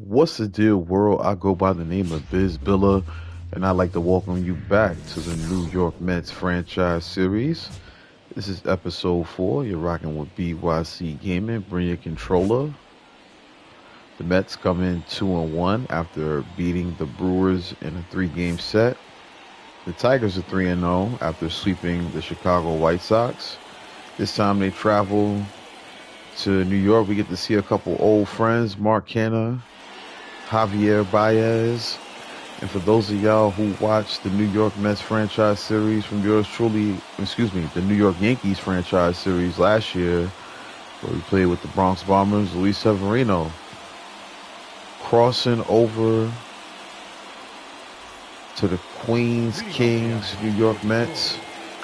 What's the deal, world? I go by the name of Bizbilla, and I'd like to welcome you back to the New York Mets franchise series. This is episode 4. You're rocking with BYC Gaming. Bring your controller. The Mets come in 2-1 after beating the Brewers in a 3-game set. The Tigers are 3-0 after sweeping the Chicago White Sox. This time they travel to New York. We get to see a couple old friends, Mark Canna, Javier Baez. And for those of y'all who watched the New York Mets franchise series from yours truly, the New York Yankees franchise series last year, where we played with the Bronx Bombers, Luis Severino, crossing over to the Queens Kings New York Mets.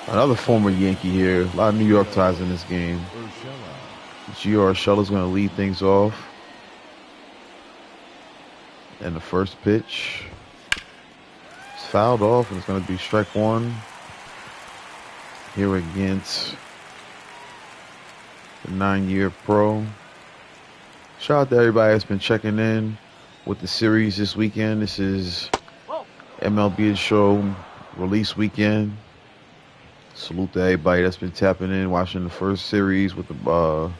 Another former Yankee here. A lot of New York ties in this game. Gio Urshela's going to lead things off. And the first pitch is fouled off, and it's going to be strike one here against the 9-year pro. Shout out to everybody that's been checking in with the series this weekend. This is MLB The Show release weekend. Salute to everybody that's been tapping in, watching the first series with the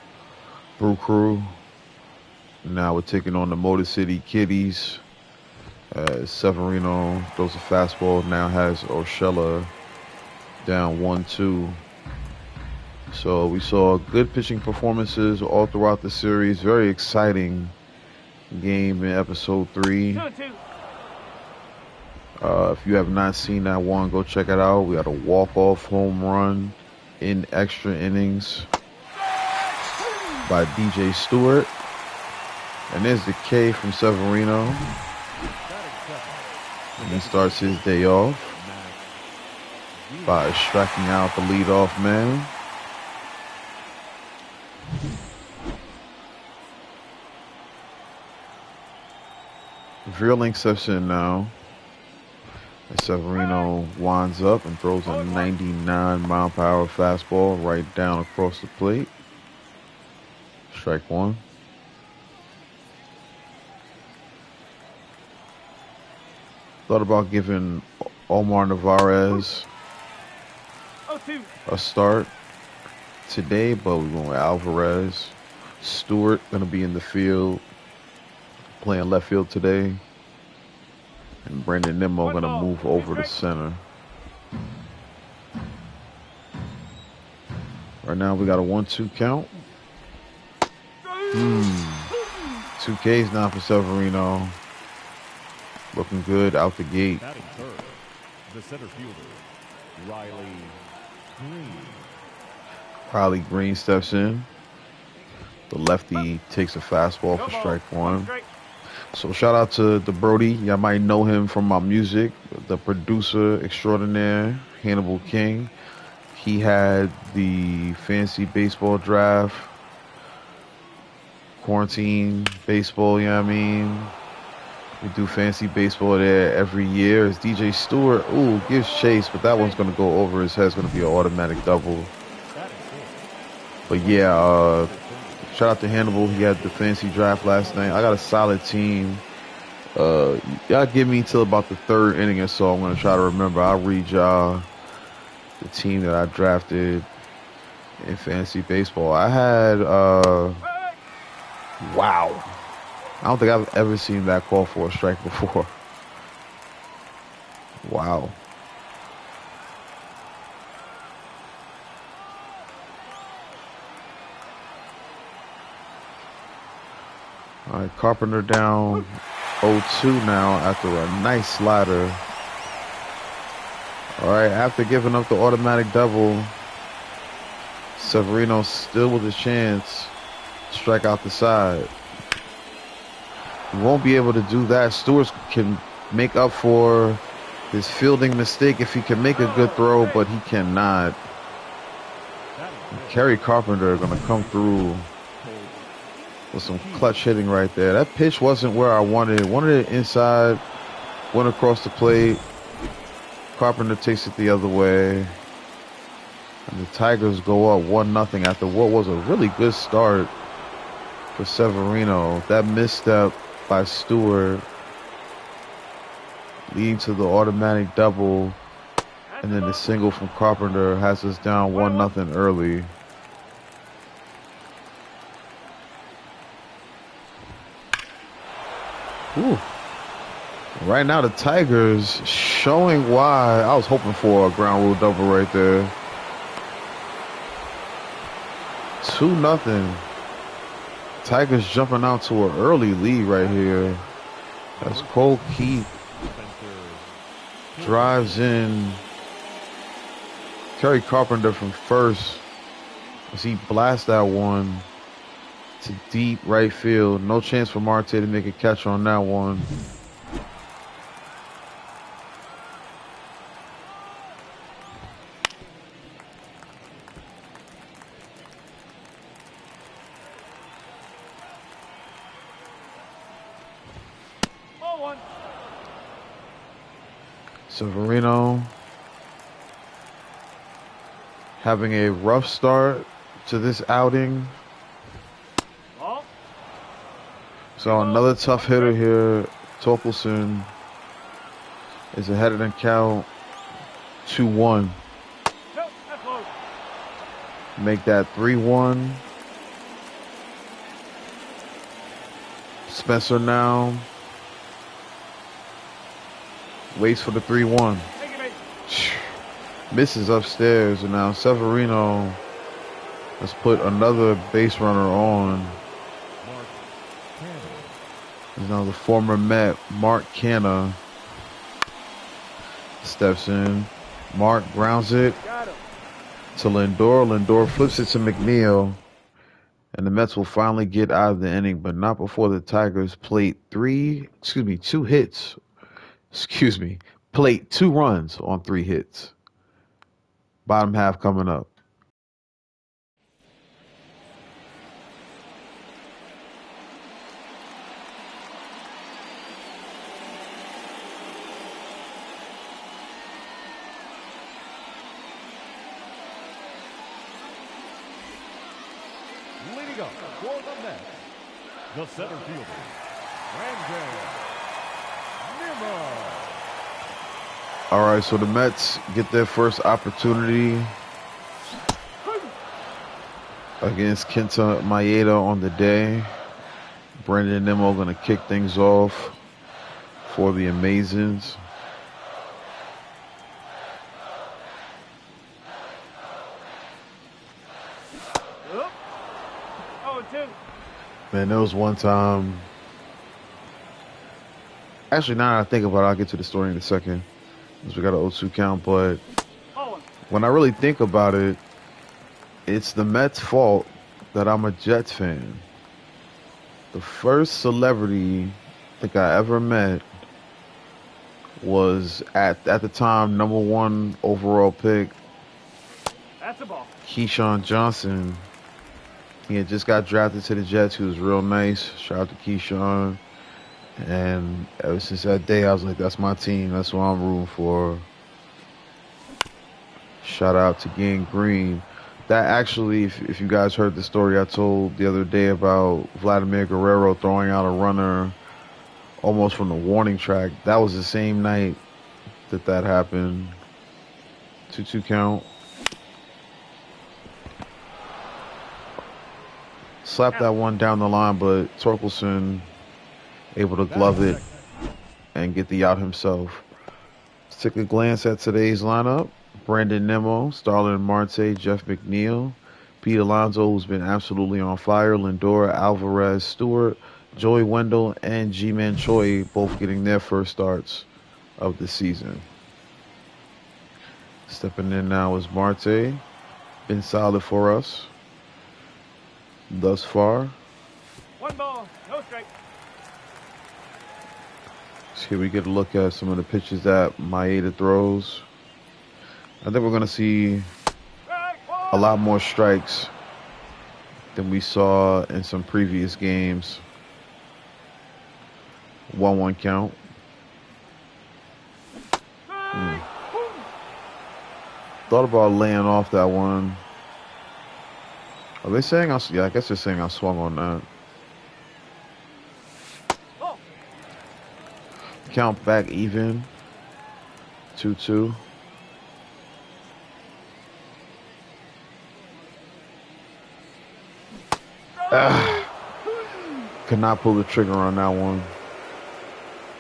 Brew Crew. Now we're taking on the Motor City Kitties. Severino throws a fastball, now has Urshela down 1-2. So we saw good pitching performances all throughout the series. Very exciting game in episode 3. If you have not seen that one, go check it out. We had a walk-off home run in extra innings by DJ Stewart. And there's the K from Severino. And he starts his day off by striking out the leadoff man. Veerling steps in now. And Severino winds up and throws a 99-mile-per-hour fastball right down across the plate. Strike one. Thought about giving Omar Narvaez a start today, but we're going with Alvarez. Stewart going to be in the field, playing left field today. And Brandon Nimmo going to move over to center. Right now we got a 1-2 count. 2 Ks now for Severino. Looking good out the gate. The center fielder, Riley Green. Riley Green steps in. The lefty takes a fastball for strike one. So shout out to the Brody. Y'all might know him from my music. The producer extraordinaire, Hannibal King. He had the fancy baseball draft. Quarantine baseball, you know what I mean? We do fancy baseball there every year. It's DJ Stewart. Ooh, gives chase, but that one's going to go over his head. It's going to be an automatic double. But yeah, shout out to Hannibal. He had the fancy draft last night. I got a solid team. Y'all give me till about the 3rd inning or so. I'm going to try to remember. I'll read y'all the team that I drafted in fantasy baseball. I had, wow. I don't think I've ever seen that call for a strike before. Wow. All right, Carpenter down 0-2 now after a nice slider. All right, after giving up the automatic double, Severino still with a chance to strike out the side. He won't be able to do that. Stewart can make up for his fielding mistake if he can make a good throw, but he cannot. Kerry Carpenter are going to come through with some clutch hitting right there. That pitch wasn't where I wanted it. Wanted it inside, went across the plate. Carpenter takes it the other way. And the Tigers go up 1-0 after what was a really good start for Severino. That misstep by Stewart, leading to the automatic double, and then the single from Carpenter has us down 1-0 early. Ooh. Right now, the Tigers showing why. I was hoping for a ground rule double right there. 2-0. Tigers jumping out to an early lead right here. As Cole Keith drives in. Kerry Carpenter from first as he blasts that one to deep right field. No chance for Marte to make a catch on that one. Severino having a rough start to this outing. So another tough hitter here. Torkelson is ahead of the count 2-1. Make that 3-1. Spencer now waits for the 3-1. Misses upstairs, and now Severino has put another base runner on. Is now the former Met, Mark Canha, steps in. Mark grounds it to Lindor. Lindor flips it to McNeil. And the Mets will finally get out of the inning, but not before the Tigers plate 2 hits. Plate 2 runs on 3 hits. Bottom half coming up. Leading up for the Mets, the center fielder, NYM. All right, so the Mets get their first opportunity against Kenta Maeda on the day. Brandon Nimmo going to kick things off for the Amazons. Man, there was one time. Actually, now that I think about it, I'll get to the story in a second, because we got an 0-2 count. But when I really think about it, it's the Mets' fault that I'm a Jets fan. The first celebrity I think I ever met was at the time #1 overall pick, Keyshawn Johnson. He had just got drafted to the Jets. He was real nice. Shout out to Keyshawn. And ever since that day, I was like, that's my team. That's what I'm rooting for. Shout out to Gang Green. That actually, if you guys heard the story I told the other day about Vladimir Guerrero throwing out a runner almost from the warning track, that was the same night that happened. 2-2 count. Slapped that one down the line, but Torkelson able to glove it and get the out himself. Let's take a glance at today's lineup. Brandon Nimmo, Starlin Marte, Jeff McNeil, Pete Alonso, who's been absolutely on fire, Lindor, Alvarez, Stewart, Joey Wendell, and Ji-Man Choi both getting their first starts of the season. Stepping in now is Marte. Been solid for us thus far. 1 ball, no strike. So here we get a look at some of the pitches that Maeda throws. I think we're going to see a lot more strikes than we saw in some previous games. 1-1 count. Thought about laying off that one. Are they saying yeah, I guess they're saying I swung on that. count back even. 2-2. Could not pull the trigger on that one.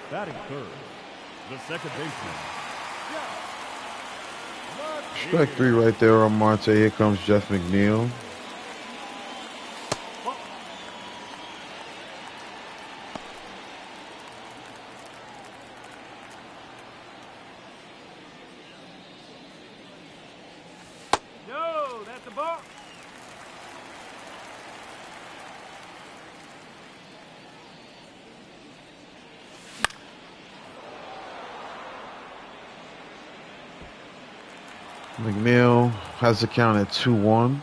Batting third, the second baseman. Strike 3 right there on Marte. Here comes Jeff McNeil. No, that's a ball. McNeil has the count at 2-1.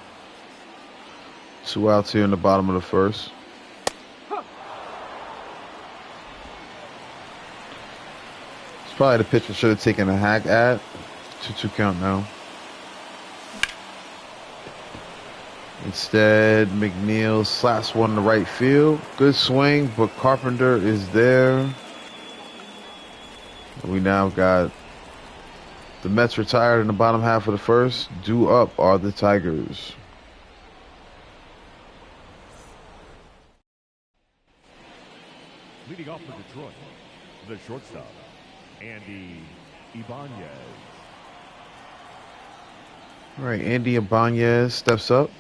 2 outs here in the bottom of the first. It's probably the pitcher should have taken a hack at. 2-2 count now. Instead, McNeil slaps one in the right field. Good swing, but Carpenter is there. We now got the Mets retired in the bottom half of the first. Due up are the Tigers. Leading off for Detroit, the shortstop, Andy Ibanez. All right, Andy Ibanez steps up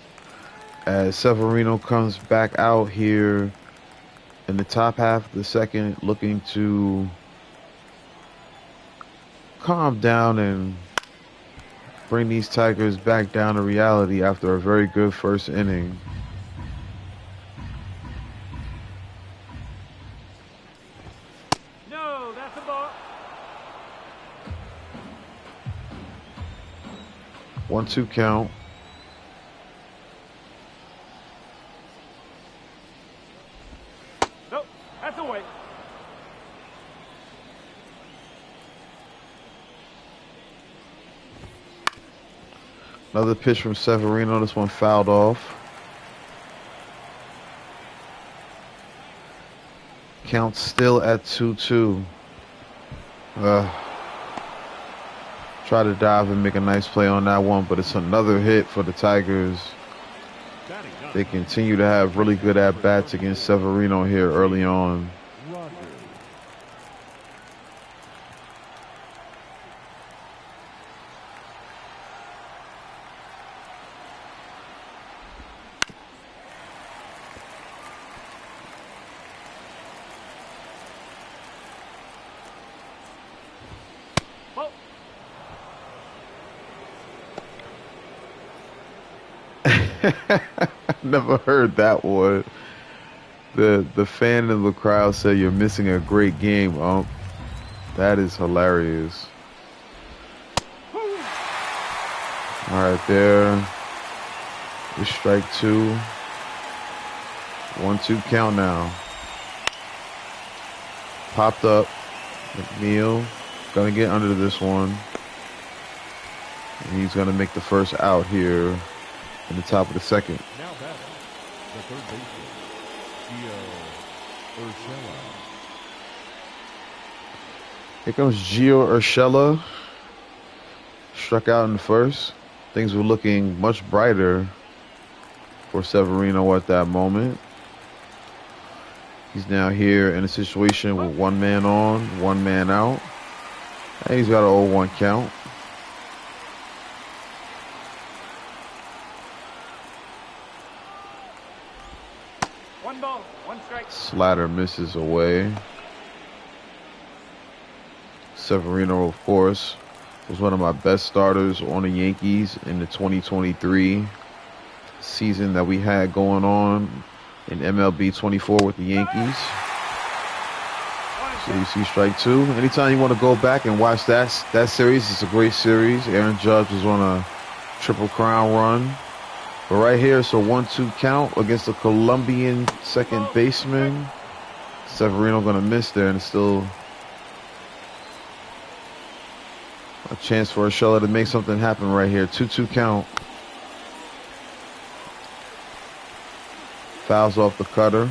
as Severino comes back out here in the top half of the second, looking to calm down and bring these Tigers back down to reality after a very good first inning. No, that's a ball. 1-2 count. Nope, that's away. Another pitch from Severino. This one fouled off. Count still at 2-2. Try to dive and make a nice play on that one, but it's another hit for the Tigers. They continue to have really good at-bats against Severino here early on. Never heard that one. The fan in the crowd said you're missing a great game, Ump. That is hilarious. All right, there is strike 2. 1-2 count now. Popped up. McNeil gonna get under this one. And he's gonna make the first out here in the top of the second. Now batting, the third baseman, Gio Urshela. Here comes Gio Urshela. Struck out in the first. Things were looking much brighter for Severino at that moment. He's now here in a situation with one man on, one man out. And he's got an 0-1 count. One ball, one strike. Slider misses away. Severino, of course, was one of my best starters on the Yankees in the 2023 season that we had going on in MLB 24 with the Yankees. So you see strike 2. Anytime you want to go back and watch that series, it's a great series. Aaron Judge was on a triple crown run. But right here, it's a 1-2 count against the Colombian second baseman. Severino going to miss there, and it's still a chance for Urshela to make something happen right here. 2-2 count. Fouls off the cutter.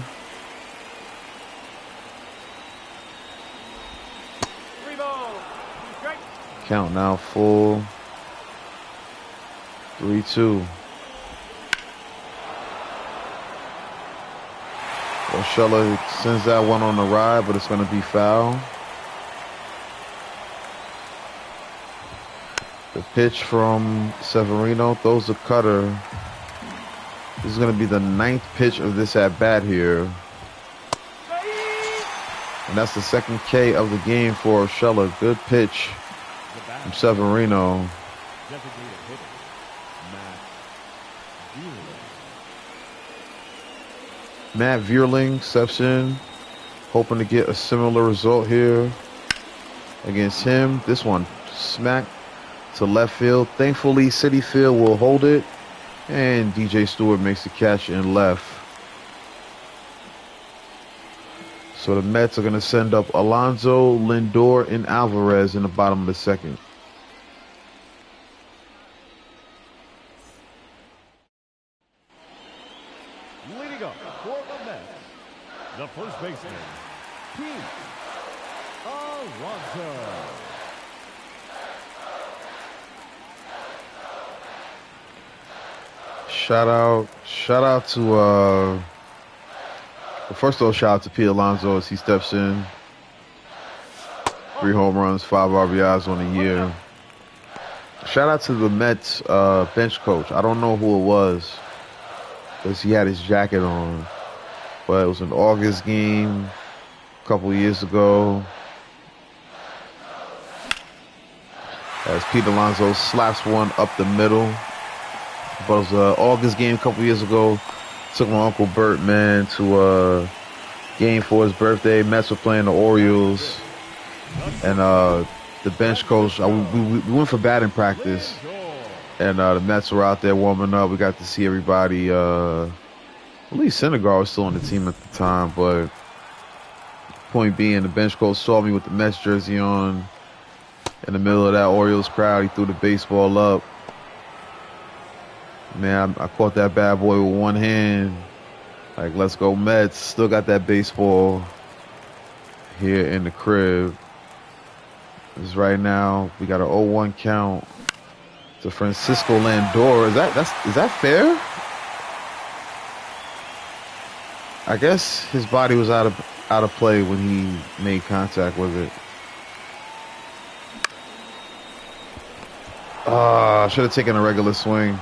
Count now full. 3-2. Urshela sends that one on the ride, but it's going to be foul. The pitch from Severino throws the cutter. This is going to be the 9th pitch of this at bat here. And that's the second K of the game for Urshela. Good pitch from Severino. Matt Vierling steps in, hoping to get a similar result here against him. This one smacked to left field. Thankfully, Citi Field will hold it, and DJ Stewart makes the catch in left. So the Mets are going to send up Alonso, Lindor, and Alvarez in the bottom of the second. Leading up for the Mets, the first baseman, Pete Alonso. Shout out to first of all, shout out to Pete Alonso as he steps in. 3 home runs, 5 RBIs on the year. Shout out to the Mets bench coach. I don't know who it was because he had his jacket on, but it was an August game a couple years ago. As Pete Alonso slaps one up the middle. But it was an August game a couple years ago. Took my Uncle Bert, man, to a game for his birthday. Mets were playing the Orioles. And the bench coach, we went for batting practice. And the Mets were out there warming up. We got to see everybody. I believe Syndergaard was still on the team at the time. But point being, the bench coach saw me with the Mets jersey on. In the middle of that Orioles crowd, he threw the baseball up. Man, I caught that bad boy with one hand. Like, let's go Mets. Still got that baseball here in the crib. Because right now, we got an 0-1 count to Francisco Lindor. Is that fair? I guess his body was out of play when he made contact with it. Should have taken a regular swing.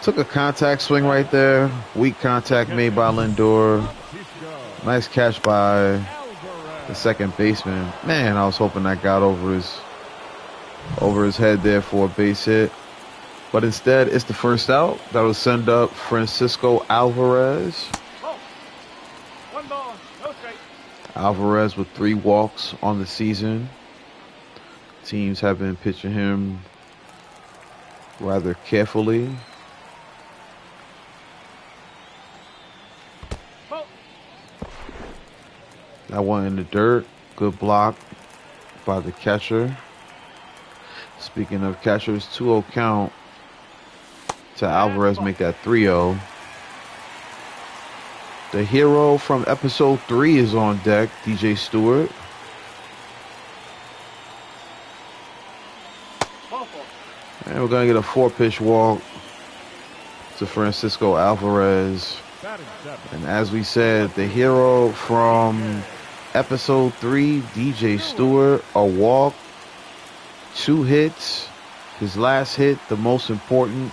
Took a contact swing right there. Weak contact made by Lindor. Nice catch by the second baseman. Man, I was hoping that got over his head there for a base hit. But instead, it's the first out. That will send up Francisco Alvarez. One ball, no strike. Alvarez with 3 walks on the season. Teams have been pitching him rather carefully. That one in the dirt. Good block by the catcher. Speaking of catchers, 2-0 count to Alvarez, make that 3-0. The hero from episode 3 is on deck, DJ Stewart. And we're going to get a 4-pitch walk to Francisco Alvarez. And as we said, the hero from episode 3, DJ Stewart, a walk, 2 hits. His last hit, the most important,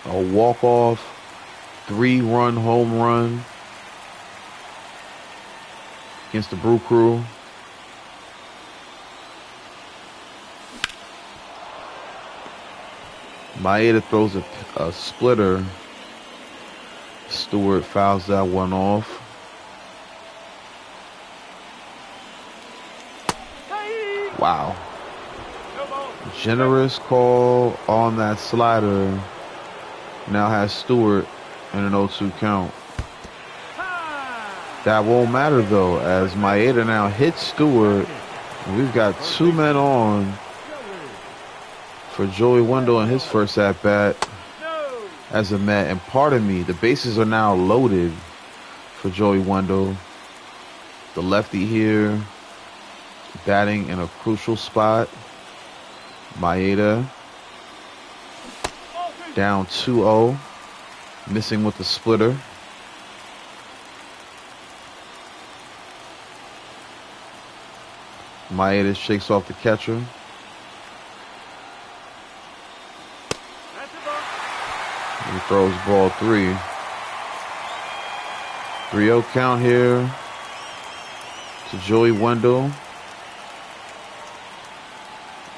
a walk-off, 3-run home run against the Brew Crew. Maeda throws a splitter. Stewart fouls that one off. Wow. Generous call on that slider. Now has Stewart in an 0-2 count. That won't matter though, as Maeda now hits Stewart. We've got 2 men on for Joey Wendell in his first at-bat as a Met. And pardon me, the bases are now loaded for Joey Wendell. The lefty here batting in a crucial spot. Maeda down 2-0, missing with the splitter. Maeda shakes off the catcher. He throws ball 3. 3-0 count here to Joey Wendell.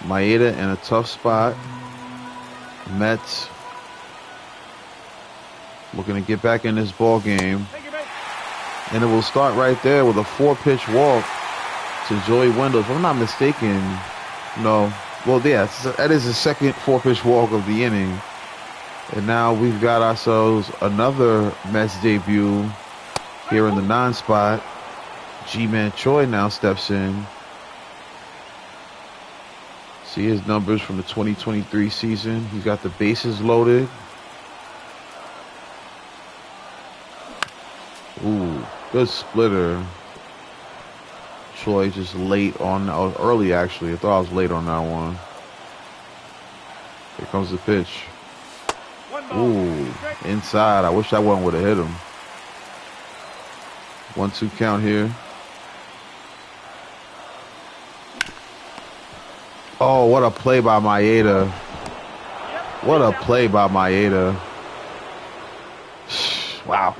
Maeda in a tough spot. Mets looking to get back in this ball game. And it will start right there with a 4-pitch walk to Joey Wendell. If I'm not mistaken, no. Well, yeah, that is the second 4-pitch walk of the inning. And now we've got ourselves another Mets debut here in the 9 spot. G-Man Choi now steps in. See his numbers from the 2023 season. He's got the bases loaded. Ooh, good splitter. Choi just late on, early actually. I thought I was late on that one. Here comes the pitch. Ooh, inside. I wish that one would have hit him. 1-2 count here. Oh, what a play by Maeda. What a play by Maeda. Wow.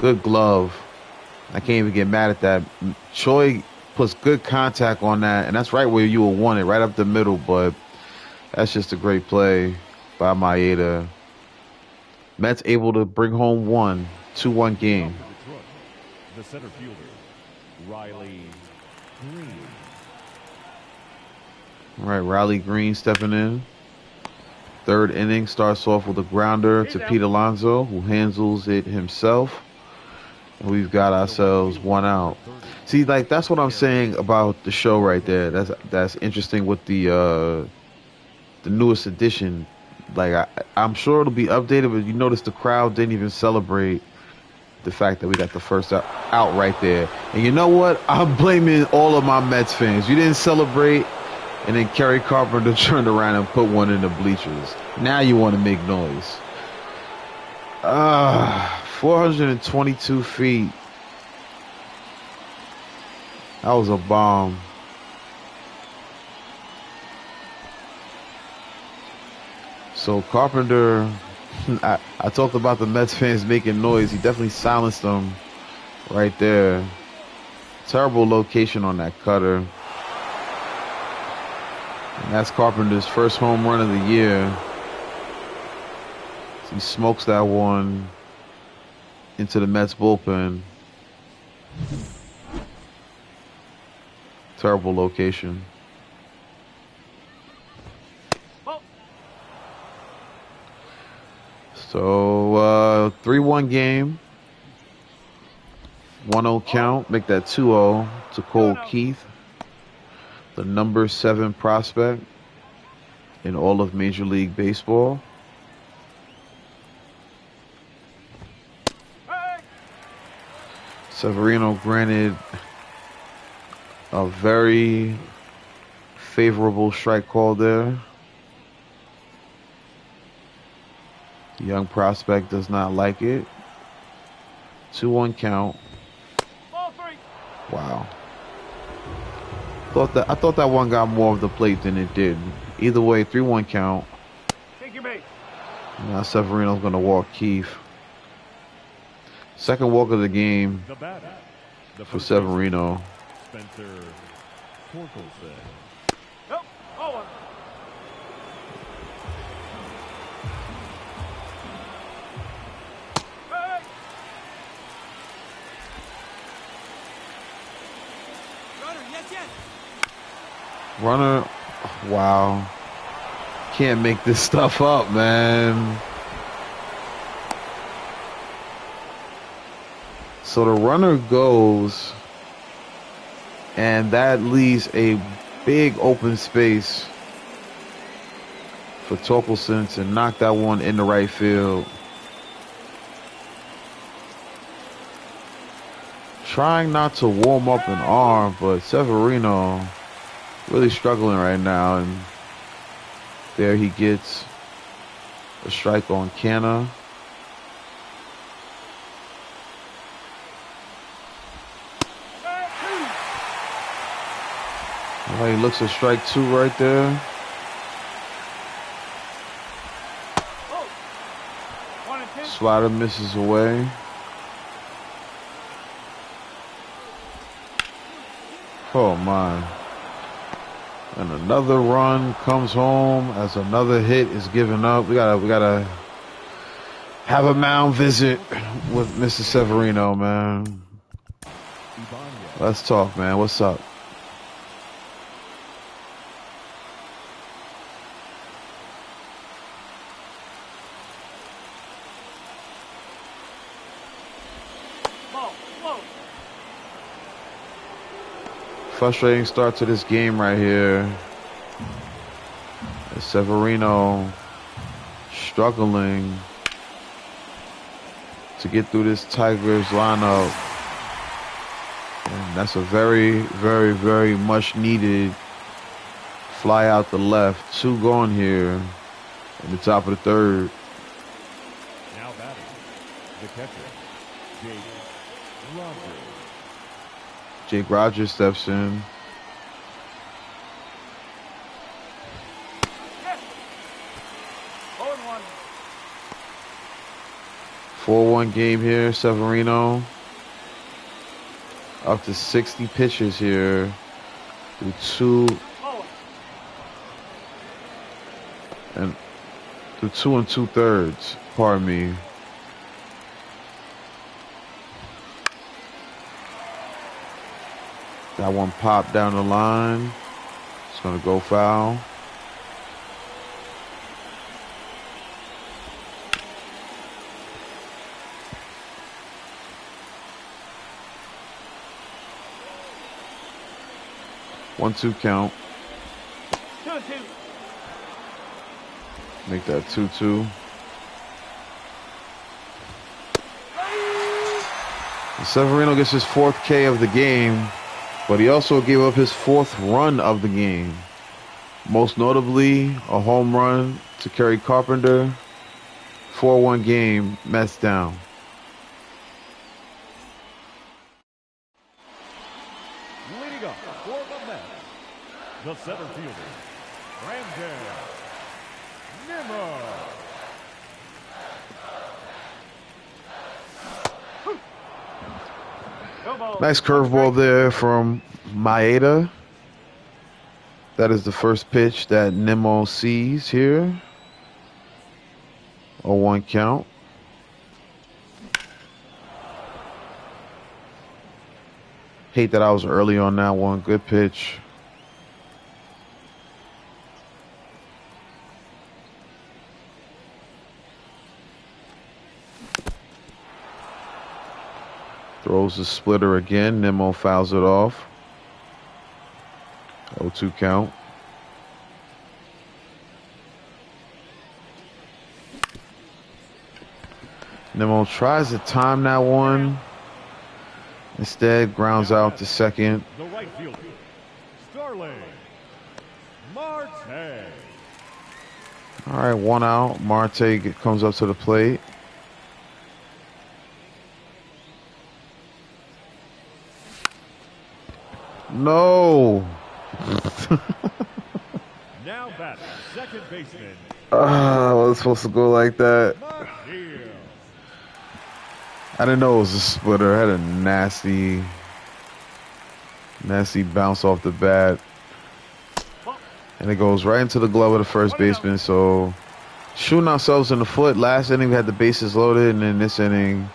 Good glove. I can't even get mad at that. Choi puts good contact on that, and that's right where you will want it, right up the middle, but that's just a great play by Maeda. Mets able to bring home 2-1 game. The center fielder, Riley Green. All right, Riley Green stepping in. 3rd inning starts off with a grounder to Pete Alonso, who handles it himself. And we've got ourselves 1 out. See, like, that's what I'm saying about the show right there. That's interesting with the newest edition. Like, I'm sure it'll be updated, but you notice the crowd didn't even celebrate the fact that we got the first out right there. And you know what? I'm blaming all of my Mets fans. You didn't celebrate, and then Kerry Carpenter turned around and put one in the bleachers. Now you want to make noise. 422 feet. That was a bomb. So Carpenter, I talked about the Mets fans making noise. He definitely silenced them right there. Terrible location on that cutter. And that's Carpenter's first home run of the year. He smokes that one into the Mets bullpen. Terrible location. So, 3-1 game. 1-0 count. Make that 2-0 to Cole Keith, the number 7 prospect in all of Major League Baseball. Severino granted a very favorable strike call there. The young prospect does not like it. 2-1 count. Wow. I thought that one got more of the plate than it did. Either way, 3-1 count. Take your base. Now Severino's going to walk Keith. Second walk of the game for Severino. Spencer Torkelson. Nope. Oh, Runner, wow. Can't make this stuff up, man. So the runner goes, and that leaves a big open space for Torkelson to knock that one in the right field. trying not to warm up an arm, but Severino really struggling right now. And there he gets a strike on Canna. Well, he looks at strike 2 right there. Slider misses away. Oh my. And another run comes home as another hit is given up. We gotta have a mound visit with Mr. Severino, man. Let's talk, man. What's up? Frustrating start to this game right here. Severino struggling to get through this Tigers lineup. And that's a very, very, very much needed fly out the left. 2 gone here in the top of the 3rd. Now batting, the catcher, Jake Rogers. Jake Rogers steps in. Yes. 0-1. 4-1 game here. Severino up to 60 pitches here through 2 and 2 2/3. Pardon me. That one popped down the line. It's going to go foul. One, 2 count. 2-2. Make that 2-2. Severino gets his 4th K of the game, but he also gave up his 4th run of the game. Most notably, a home run to Kerry Carpenter. 4-1 game, Mets down. Leading up for the Mets, the center fielder, Brandon Nimmo. Nice curveball there from Maeda. That is the first pitch that Nimmo sees here. 0-1 count. Hate that I was early on that one. Good pitch. Throws the splitter again. Nimmo fouls it off. 0-2 count. Nimmo tries to time that one. Instead, grounds out to second. The right fielder, Starling Marte. All right, 1 out. Marte comes up to the plate. No. Now batting, second baseman, I was supposed to go like that. Martino. I didn't know it was a splitter. I had a nasty bounce off the bat. And it goes right into the glove of the first baseman. So shooting ourselves in the foot. Last inning we had the bases loaded, and then this inning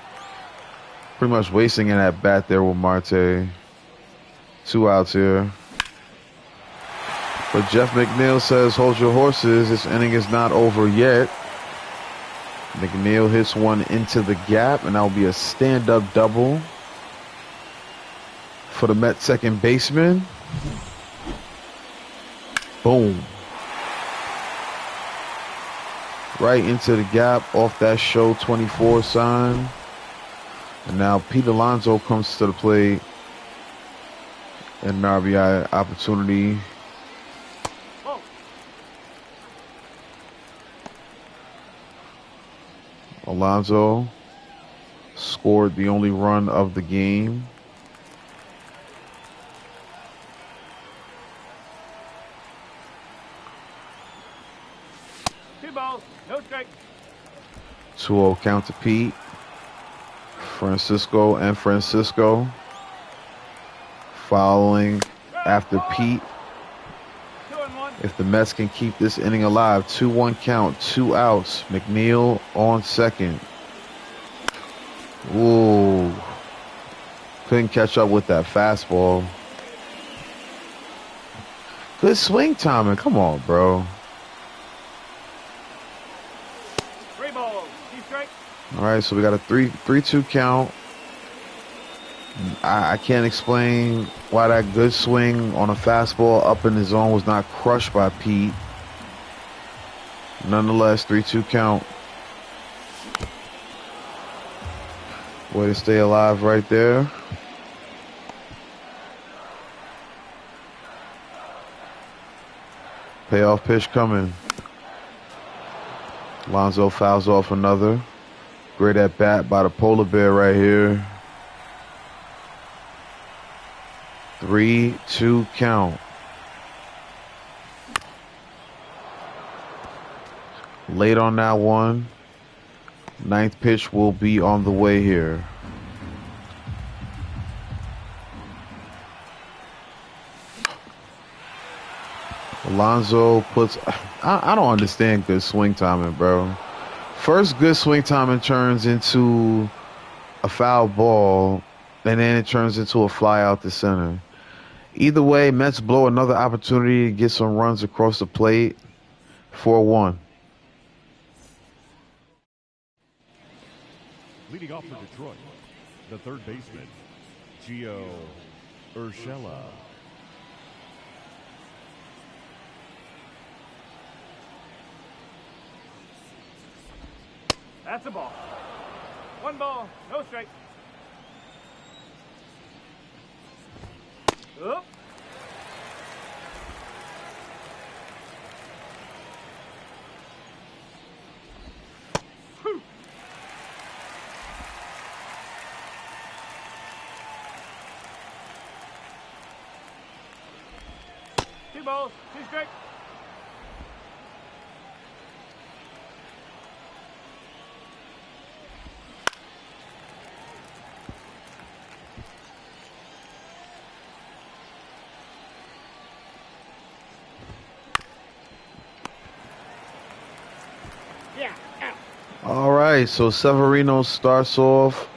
pretty much wasting an at bat there with Marte. 2 outs here. But Jeff McNeil says, hold your horses. This inning is not over yet. McNeil hits one into the gap, and that will be a stand-up double for the Mets second baseman. Boom. Right into the gap off that show 24 sign. And now Pete Alonso comes to the plate. And an RBI opportunity. Oh, Alonso scored the only run of the game. two balls, no strikes. 2-0 count to Pete. Francisco and Francisco following after Pete. 2-1. If the Mets can keep this inning alive, 2-1 count, 2 outs. McNeil on second. Ooh. Couldn't catch up with that fastball. Good swing timing. Come on, bro. 3 balls, 2 strikes. All right, so we got a 3-2 count. I can't explain why that good swing on a fastball up in the zone was not crushed by Pete. Nonetheless, 3-2 count. Way to stay alive right there. Payoff pitch coming. Alonso fouls off another. Great at bat by the polar bear right here. 3-2 count. Late on that one. Ninth pitch will be on the way here. Alonso puts... I don't understand good swing timing, bro. First good swing timing turns into a foul ball, and then it turns into a fly out the center. Either way, Mets blow another opportunity to get some runs across the plate. 4-1. Leading off for Detroit, the third baseman, Gio Urshela. That's a ball. 1 ball, no strikes. Up. Whew. 2 balls, 2 strikes. Yeah, out. All right, so Severino starts off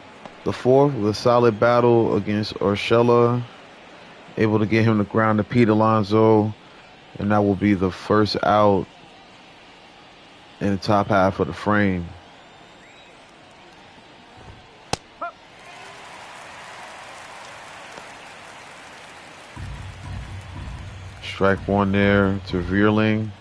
the fourth with a solid battle against Urshela. Able to get him to ground to Pete Alonso. And that will be the first out in the top half of the frame. Strike one there to Veerling.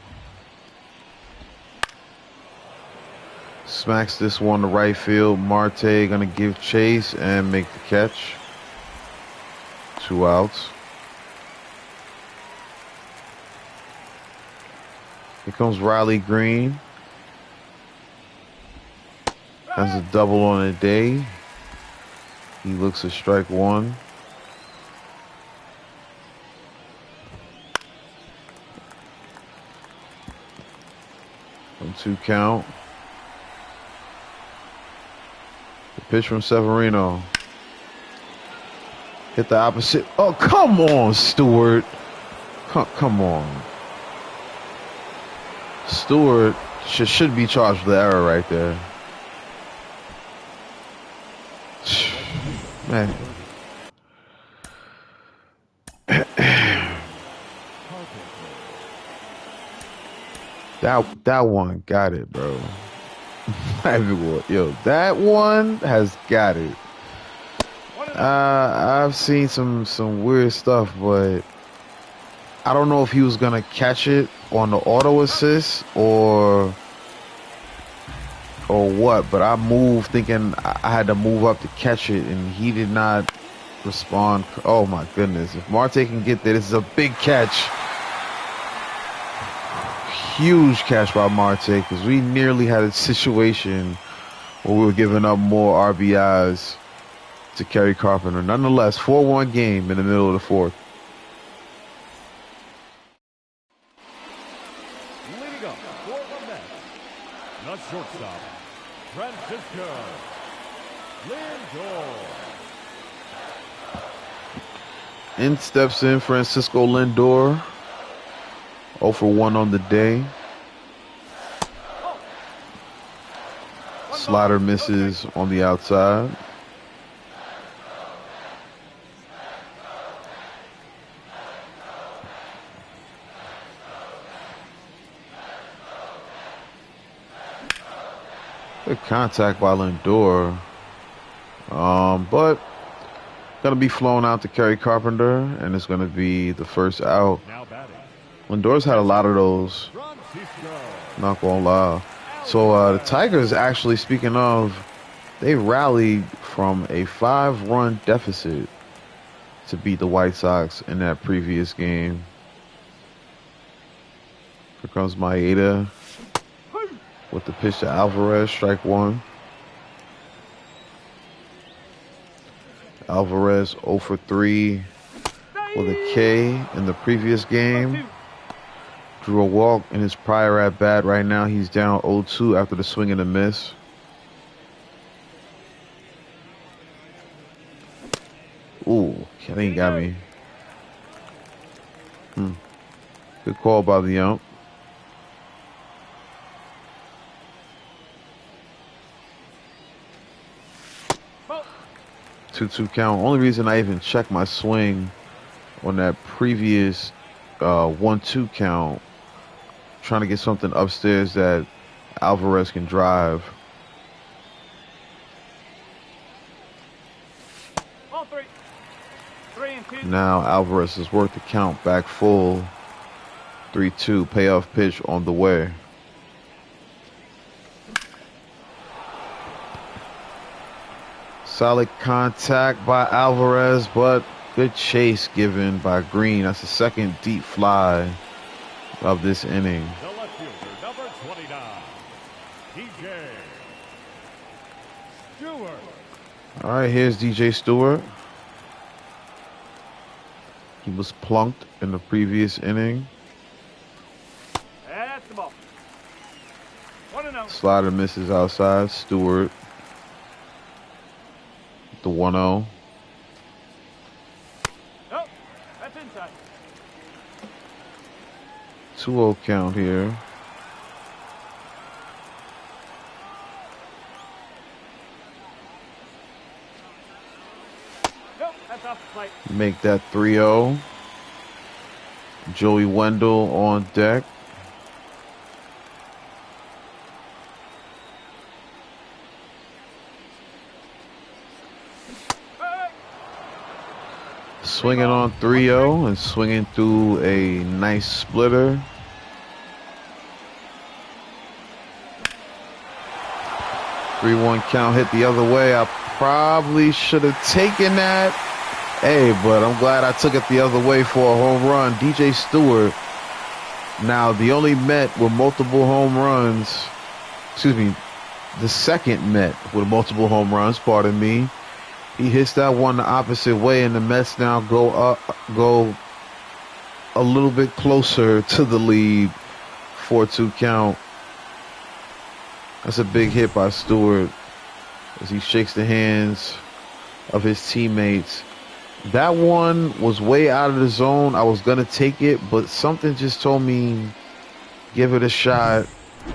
Smacks this one to right field. Marte gonna give chase and make the catch. 2 outs. Here comes Riley Green. Has a double on the day. He looks at strike one. From 2 count. The pitch from Severino. Hit the opposite. Oh, come on, Stewart. Come on. Stewart should be charged with the error right there. Man. That one got it, bro. Everyone, yo, that one has got it. I've seen some weird stuff, but I don't know if he was gonna catch it on the auto assist or or what, but I moved thinking I had to move up to catch it, and he did not respond. Oh my goodness. If Marte can get there, this is a big catch. Huge catch by Marte, because we nearly had a situation where we were giving up more RBIs to Kerry Carpenter. Nonetheless, 4-1 game in the middle of the fourth. Leading up for the Mets, the shortstop, Francisco Lindor. In steps in Francisco Lindor. 0 for 1 on the day. Slider misses on the outside. Good contact by Lindor. But going to be flown out to Kerry Carpenter, and it's going to be the first out. Now batting, Lindor's had a lot of those, Francisco. not going to lie. So the Tigers, actually, speaking of, they rallied from a 5-run deficit to beat the White Sox in that previous game. Here comes Maeda with the pitch to Alvarez, strike one. Alvarez 0 for 3 with a K in the previous game. Drew a walk in his prior at bat. Right now he's down 0-2 after the swing and a miss. Ooh, that ain't got me. Good call by the ump. Ball. 2-2 count. Only reason I even checked my swing on that previous 1-2 count, trying to get something upstairs that Alvarez can drive. Ball 3. 3 and 2. Now Alvarez has worked the count back full. 3-2 payoff pitch on the way. Solid contact by Alvarez, but good chase given by Green. That's the second deep fly of this inning. The left fielder, number 29, DJ Stewart. All right, here's DJ Stewart. He was plunked in the previous inning. That's the ball. 1-0. Slider misses outside. Stewart, the 1-0. Nope. That's inside. 2-0 count here. Nope. That's off the plate. Make that 3-0. Joey Wendell on deck. Hey. Swinging on 3-0 and swinging through a nice splitter. Three 3-1 count hit the other way. I probably should have taken that. Hey, but I'm glad I took it the other way for a home run. DJ Stewart, now the only Met with multiple home runs, excuse me, the second Met with multiple home runs, pardon me. He hits that one the opposite way, and the Mets now go a little bit closer to the lead. 4-2 count. That's a big hit by Stewart as he shakes the hands of his teammates. That one was way out of the zone. I was going to take it, but something just told me give it a shot,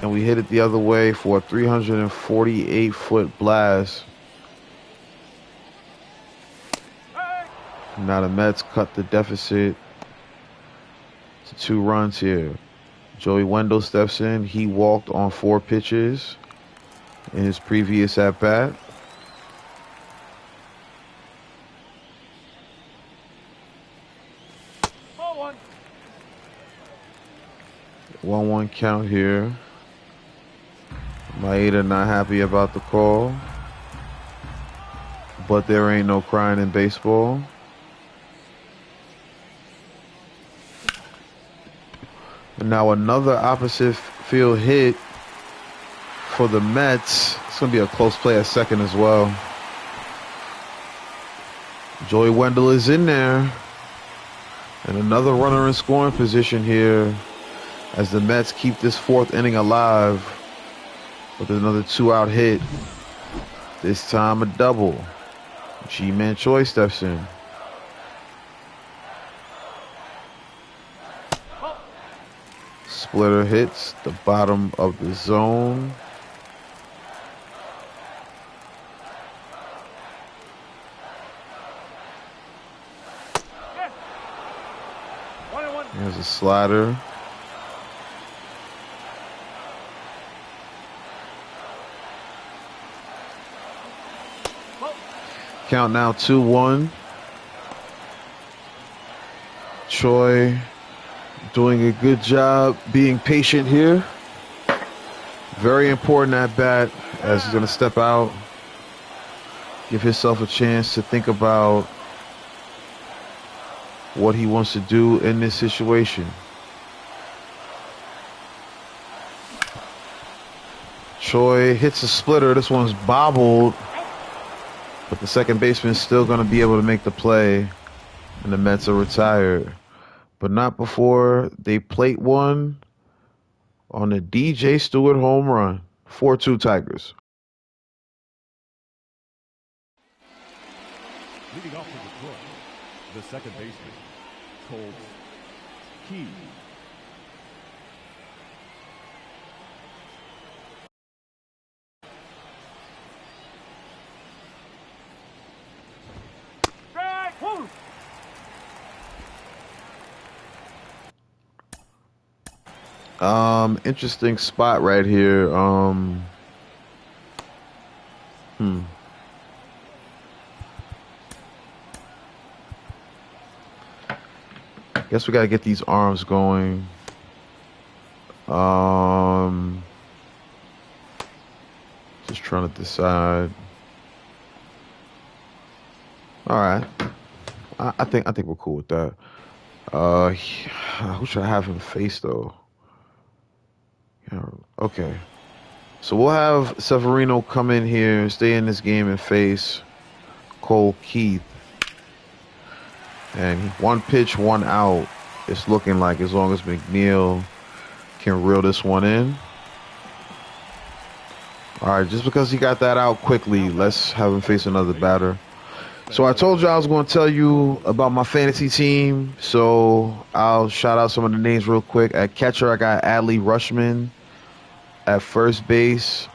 and we hit it the other way for a 348-foot blast. Now the Mets cut the deficit to 2 runs here. Joey Wendell steps in. He walked on 4 pitches in his previous at-bat. Ball 1. 1-1 count here. Maeda not happy about the call. But there ain't no crying in baseball. And now another opposite field hit for the Mets. It's going to be a close play at second as well. Joey Wendell is in there. And another runner in scoring position here as the Mets keep this fourth inning alive with another 2-out hit. This time a double. G-Man Choi steps in. Splitter hits the bottom of the zone. There's a slider. Count now 2-1. Choi doing a good job being patient here. Very important at bat as he's going to step out. Give himself a chance to think about what he wants to do in this situation. Choi hits a splitter. This one's bobbled. But the second baseman is still going to be able to make the play. And the Mets are retired. But not before they plate one on the DJ Stewart home run. 4-2 Tigers. Leading off for Detroit, the second baseman, Colts Key. Interesting spot right here. Guess we gotta get these arms going. Just trying to decide. All right. I think we're cool with that. Who should I have him face though? Yeah, okay. So we'll have Severino come in here, stay in this game and face Cole Keith. And 1 pitch, 1 out. It's looking like as long as McNeil can reel this one in. All right, just because he got that out quickly, let's have him face another batter. So I told you I was going to tell you about my fantasy team. So I'll shout out some of the names real quick. At catcher, I got Adley Rutschman. At first base,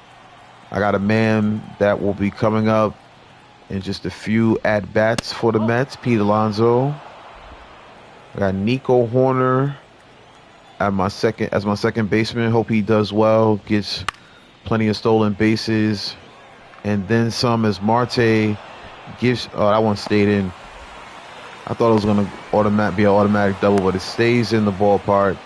I got a man that will be coming up in just a few at-bats for the Mets, Pete Alonso. I got Nico Horner as my second baseman. Hope he does well, gets plenty of stolen bases. And then some as Marte gives. Oh, that one stayed in. I thought it was going to be an automatic double, but it stays in the ballpark.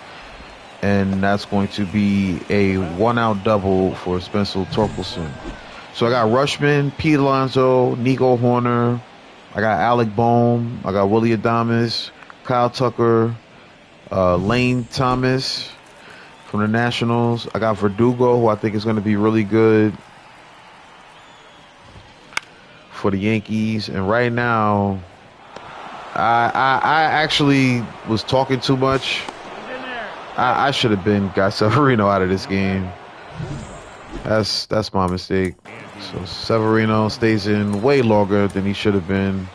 And that's going to be a 1-out double for Spencer Torkelson. So I got Rutschman, Pete Alonso, Nico Horner. I got Alec Bohm. I got Willie Adames, Kyle Tucker, Lane Thomas from the Nationals. I got Verdugo, who I think is going to be really good for the Yankees. And right now, I actually was talking too much. I should have got Severino out of this game. That's my mistake. So Severino stays in way longer than he should have been.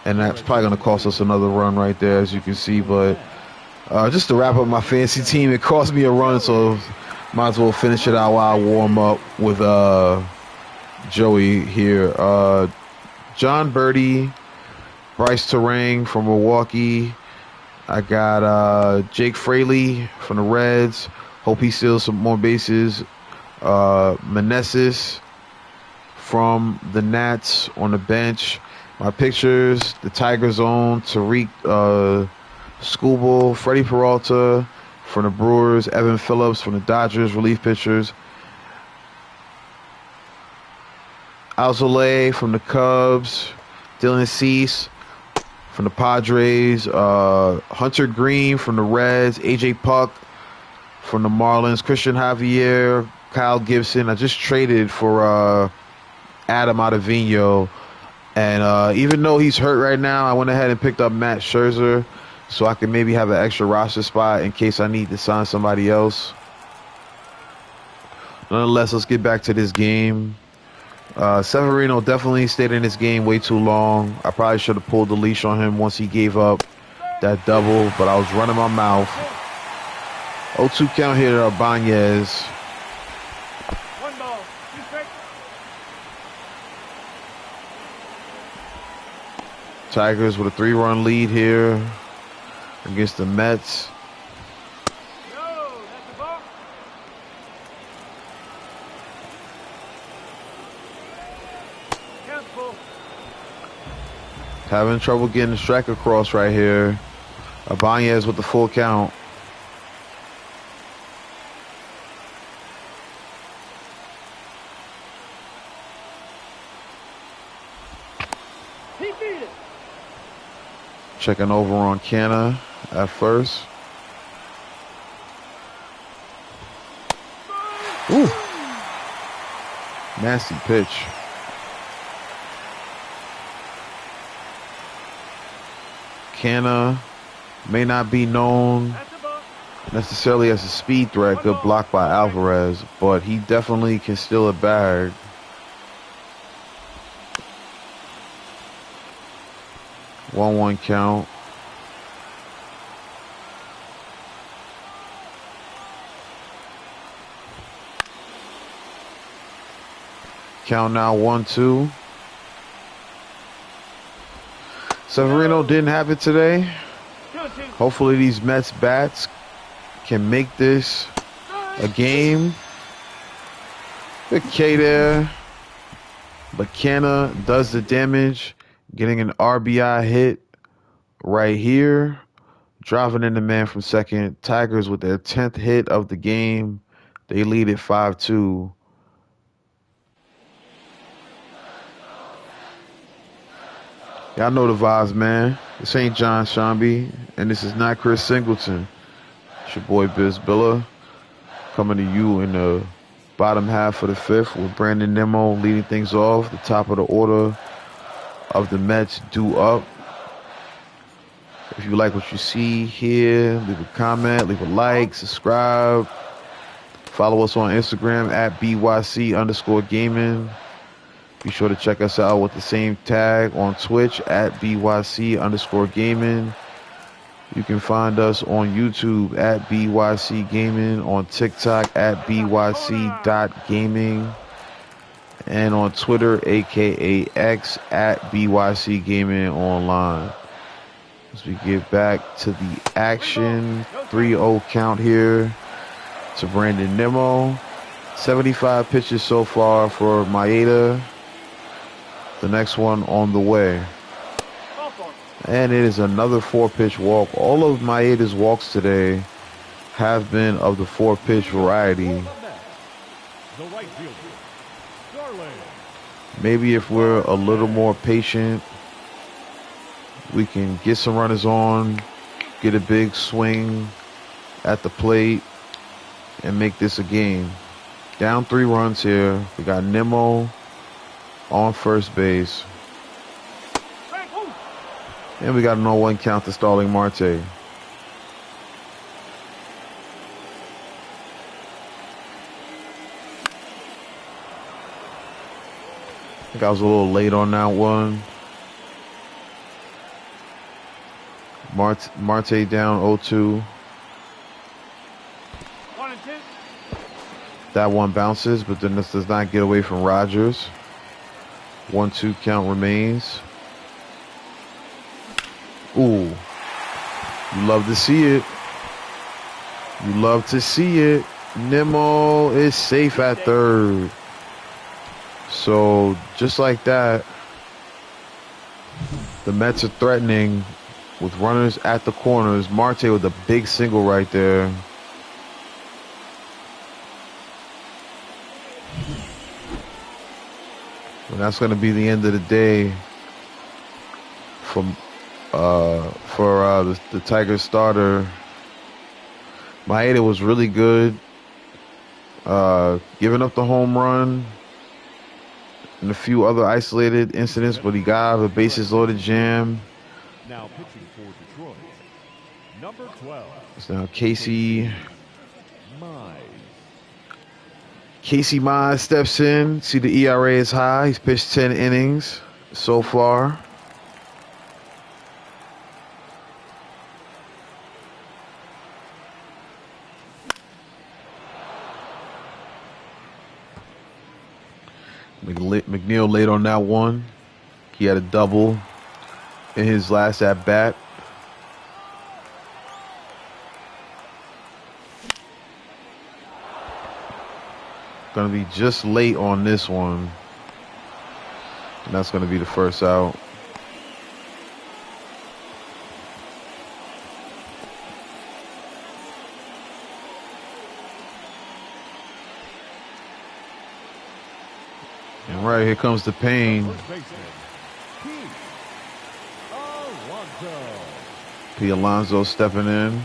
And that's probably going to cost us another run right there, as you can see. But just to wrap up my fantasy team, it cost me a run, so might as well finish it out while I warm up with Joey here. John Birdie, Bryce Terang from Milwaukee. I got Jake Fraley from the Reds. Hope he steals some more bases. Meneses from the Nats on the bench. My pictures, the Tigers' own Tariq Skubal, Freddie Peralta from the Brewers, Evan Phillips from the Dodgers, relief pitchers. Alzolay from the Cubs. Dylan Cease from the Padres. Hunter Green from the Reds. AJ Puck from the Marlins. Christian Javier. Kyle Gibson. I just traded for Adam Ottavino. And even though he's hurt right now, I went ahead and picked up Matt Scherzer so I can maybe have an extra roster spot in case I need to sign somebody else. Nonetheless, let's get back to this game. Severino definitely stayed in this game way too long. I probably should have pulled the leash on him once he gave up that double, but I was running my mouth. 0-2 count here to Ibanez. 1 ball. 2 strikes. Tigers with a 3-run lead here against the Mets. No, that's a ball. Count full. Having trouble getting the strike across right here. Ibanez with the full count. He beat it. Checking over on Canna at first. Ooh. Nasty pitch. Canna may not be known That's a ball. necessarily as a speed threat. Good block by Alvarez, but he definitely can steal a bag. 1-1 count. Count now 1-2. Severino didn't have it today. 2-2. Hopefully these Mets bats can make this a game. Good K there. But Canna does the damage, getting an RBI hit right here. Driving in the man from second. Tigers with their 10th hit of the game. They lead at 5-2. Y'all know the vibes, man. This ain't John Shambi, and this is not Chris Singleton. It's your boy Beisbol coming to you in the bottom half of the 5th with Brandon Nimmo leading things off. The top of the order of the Mets due up. If you like what you see here, leave a comment, leave a like, subscribe. Follow us on Instagram at BYC_gaming. Be sure to check us out with the same tag on Twitch at BYC_gaming. You can find us on YouTube at BYC Gaming, on TikTok at BYC.gaming, and on Twitter, aka X, at BYC Gaming Online. As we get back to the action, 3-0 count here to Brandon Nimmo. 75 pitches so far for Maeda. The next one on the way. And it is another 4-pitch walk. All of Maeda's walks today have been of the 4-pitch variety. The right fielder, Darling. Maybe if we're a little more patient, we can get some runners on, get a big swing at the plate, and make this a game. Down 3 runs here. We got Nimmo on first base. And we got a 0-1 count to Starling Marte. I think I was a little late on that one. Marte down 0-2. 1-2. That one bounces, but then this does not get away from Rogers. 1-2 count remains. Ooh. You love to see it. You love to see it. Nimmo is safe at third. So, just like that, the Mets are threatening with runners at the corners. Marte with a big single right there. And that's going to be the end of the day for the Tigers starter. Maeda was really good, giving up the home run and a few other isolated incidents, but he got out of a bases loaded jam. Now pitching for Detroit, number 12. It's now Casey Mize. Casey Mize steps in. See, the ERA is high. He's pitched 10 innings so far. McNeil late on that one. He had a double in his last at bat. Going to be just late on this one. And that's going to be the first out. And right here comes the pain. P. Alonso stepping in.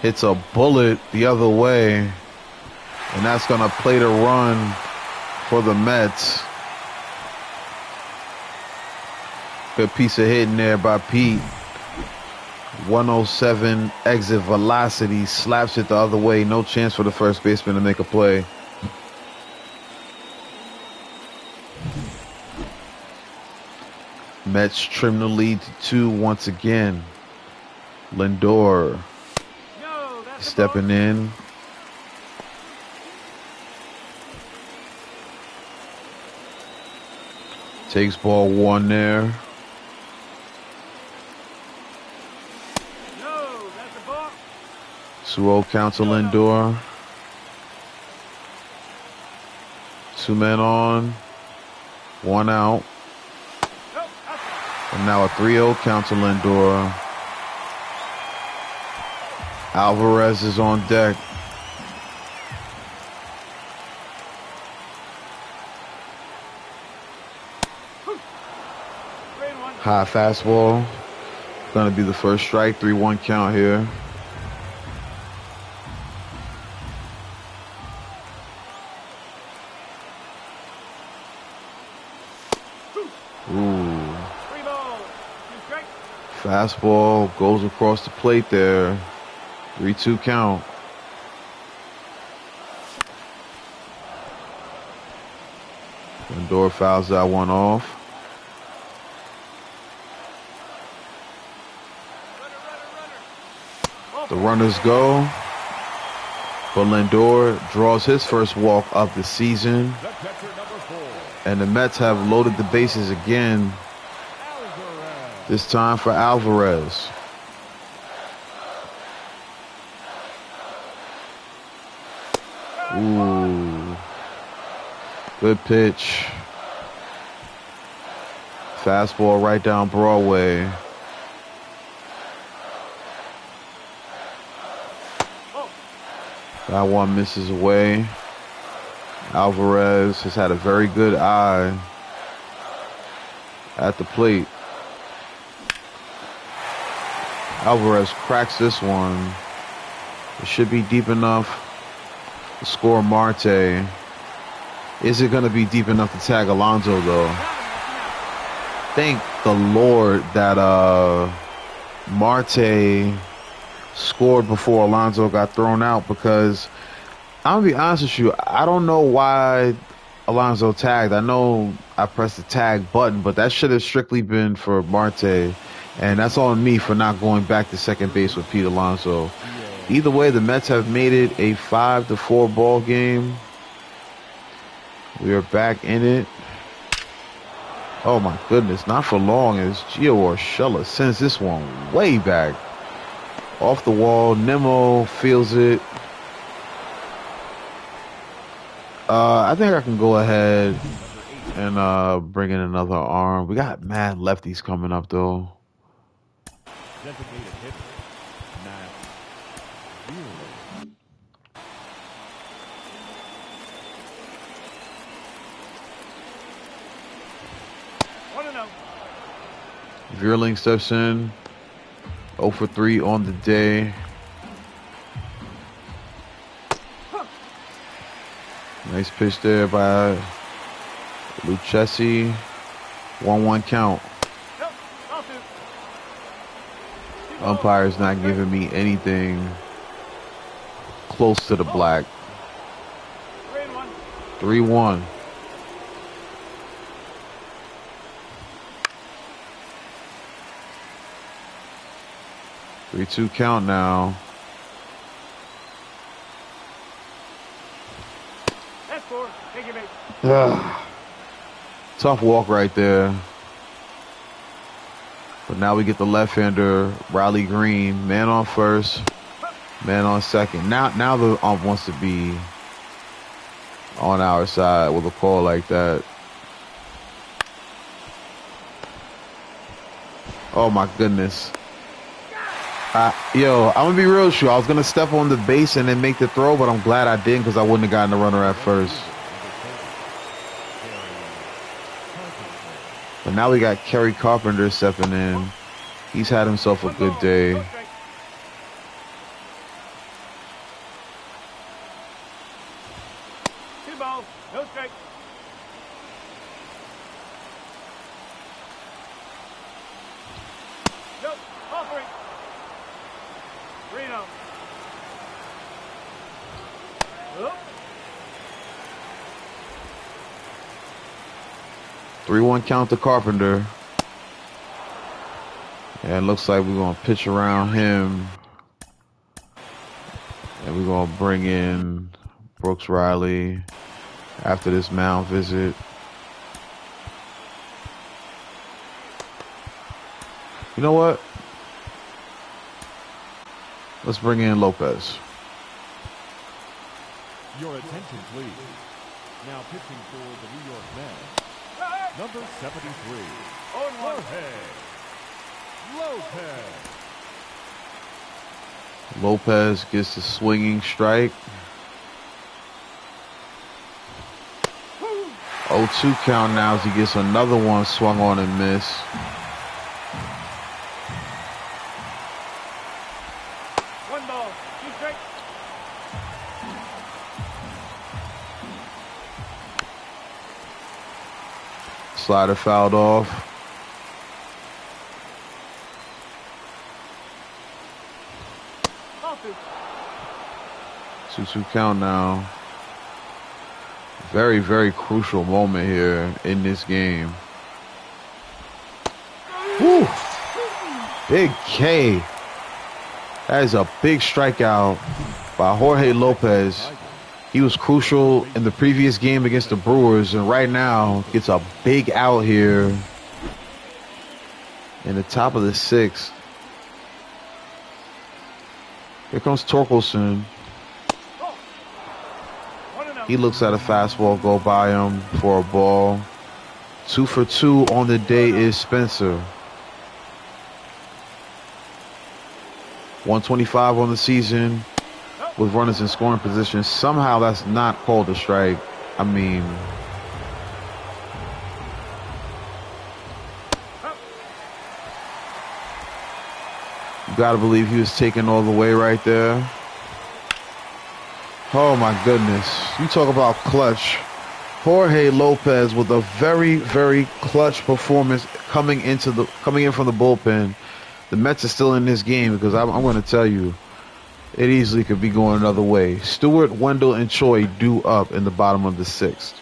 Hits a bullet the other way. And that's going to play the run for the Mets. Good piece of hitting there by Pete. 107 exit velocity. Slaps it the other way. No chance for the first baseman to make a play. Mets trim the lead to 2 once again. Lindor stepping in. Takes ball 1 there. No, that's a ball. 2-0 count to Lindor. 2 men on. 1 out. And now a 3-0 count to Lindor. Alvarez is on deck. High fastball. Gonna be the first strike. 3-1 count here. Ooh. Fastball goes across the plate there. 3-2 count. Lindor fouls that one off. The runners go. But Lindor draws his first walk of the season. And the Mets have loaded the bases again. This time for Alvarez. Ooh. Good pitch. Fastball right down Broadway. That one misses away. Alvarez has had a very good eye at the plate. Alvarez cracks this one. It should be deep enough to score Marte. Is it going to be deep enough to tag Alonso, though? Thank the Lord that Marte scored before Alonso got thrown out, because I'm going to be honest with you, I don't know why Alonso tagged. I know I pressed the tag button, but that should have strictly been for Marte. And that's on me for not going back to second base with Pete Alonso. Either way, the Mets have made it a 5-4 ball game. We are back in it. Oh my goodness, not for long as Gio Urshela sends this one way back. Off the wall, Nemo feels it. I think I can go ahead and bring in another arm. We got mad lefties coming up though. Designated hitter, Matt Wheeler. 1-0. Vierling steps in. 0 for 3 on the day. Nice pitch there by Lucchesi. 1-1 count. Nope. Off it. Umpire's not giving me anything close to the black. 3-1. 3-1. Three-two count now. That's 4. Take your bait. Tough walk right there. But now we get the left-hander, Riley Green. Man on first, man on second. Now the ump wants to be on our side with a call like that. Oh my goodness. Yo, I'm gonna be real with you. I was gonna step on the base and then make the throw, but I'm glad I didn't because I wouldn't have gotten the runner at first. But now we got Kerry Carpenter stepping in. He's had himself a good day. No strike. Two balls. No strike. Nope. Offering. 3-0. Oop. 3-1 count to Carpenter. And it looks like we're going to pitch around him. And we're going to bring in Brooks Riley after this mound visit. You know what? Let's bring in Lopez. Your attention, please. Now pitching for the New York Mets, number 73, Jorge Lopez. Lopez gets the swinging strike. 0-2 count now as he gets another one swung on and missed. One ball. Two strikes. Slider fouled off. Off it. 2-2 count now. Very, very crucial moment here in this game. Woo! Big K. That is a big strikeout by Jorge Lopez. He was crucial in the previous game against the Brewers, and right now gets a big out here in the top of the sixth. Here comes Torkelson. He looks at a fastball go by him for a ball. 2 for 2 on the day is Spencer. 125 on the season with runners in scoring position. Somehow that's not called a strike. I mean, you gotta believe he was taken all the way right there. Oh my goodness. You talk about clutch. Jorge Lopez with a very, very clutch performance coming in from the bullpen. The Mets are still in this game because I'm going to tell you, it easily could be going another way. Stewart, Wendell, and Choi due up in the bottom of the sixth.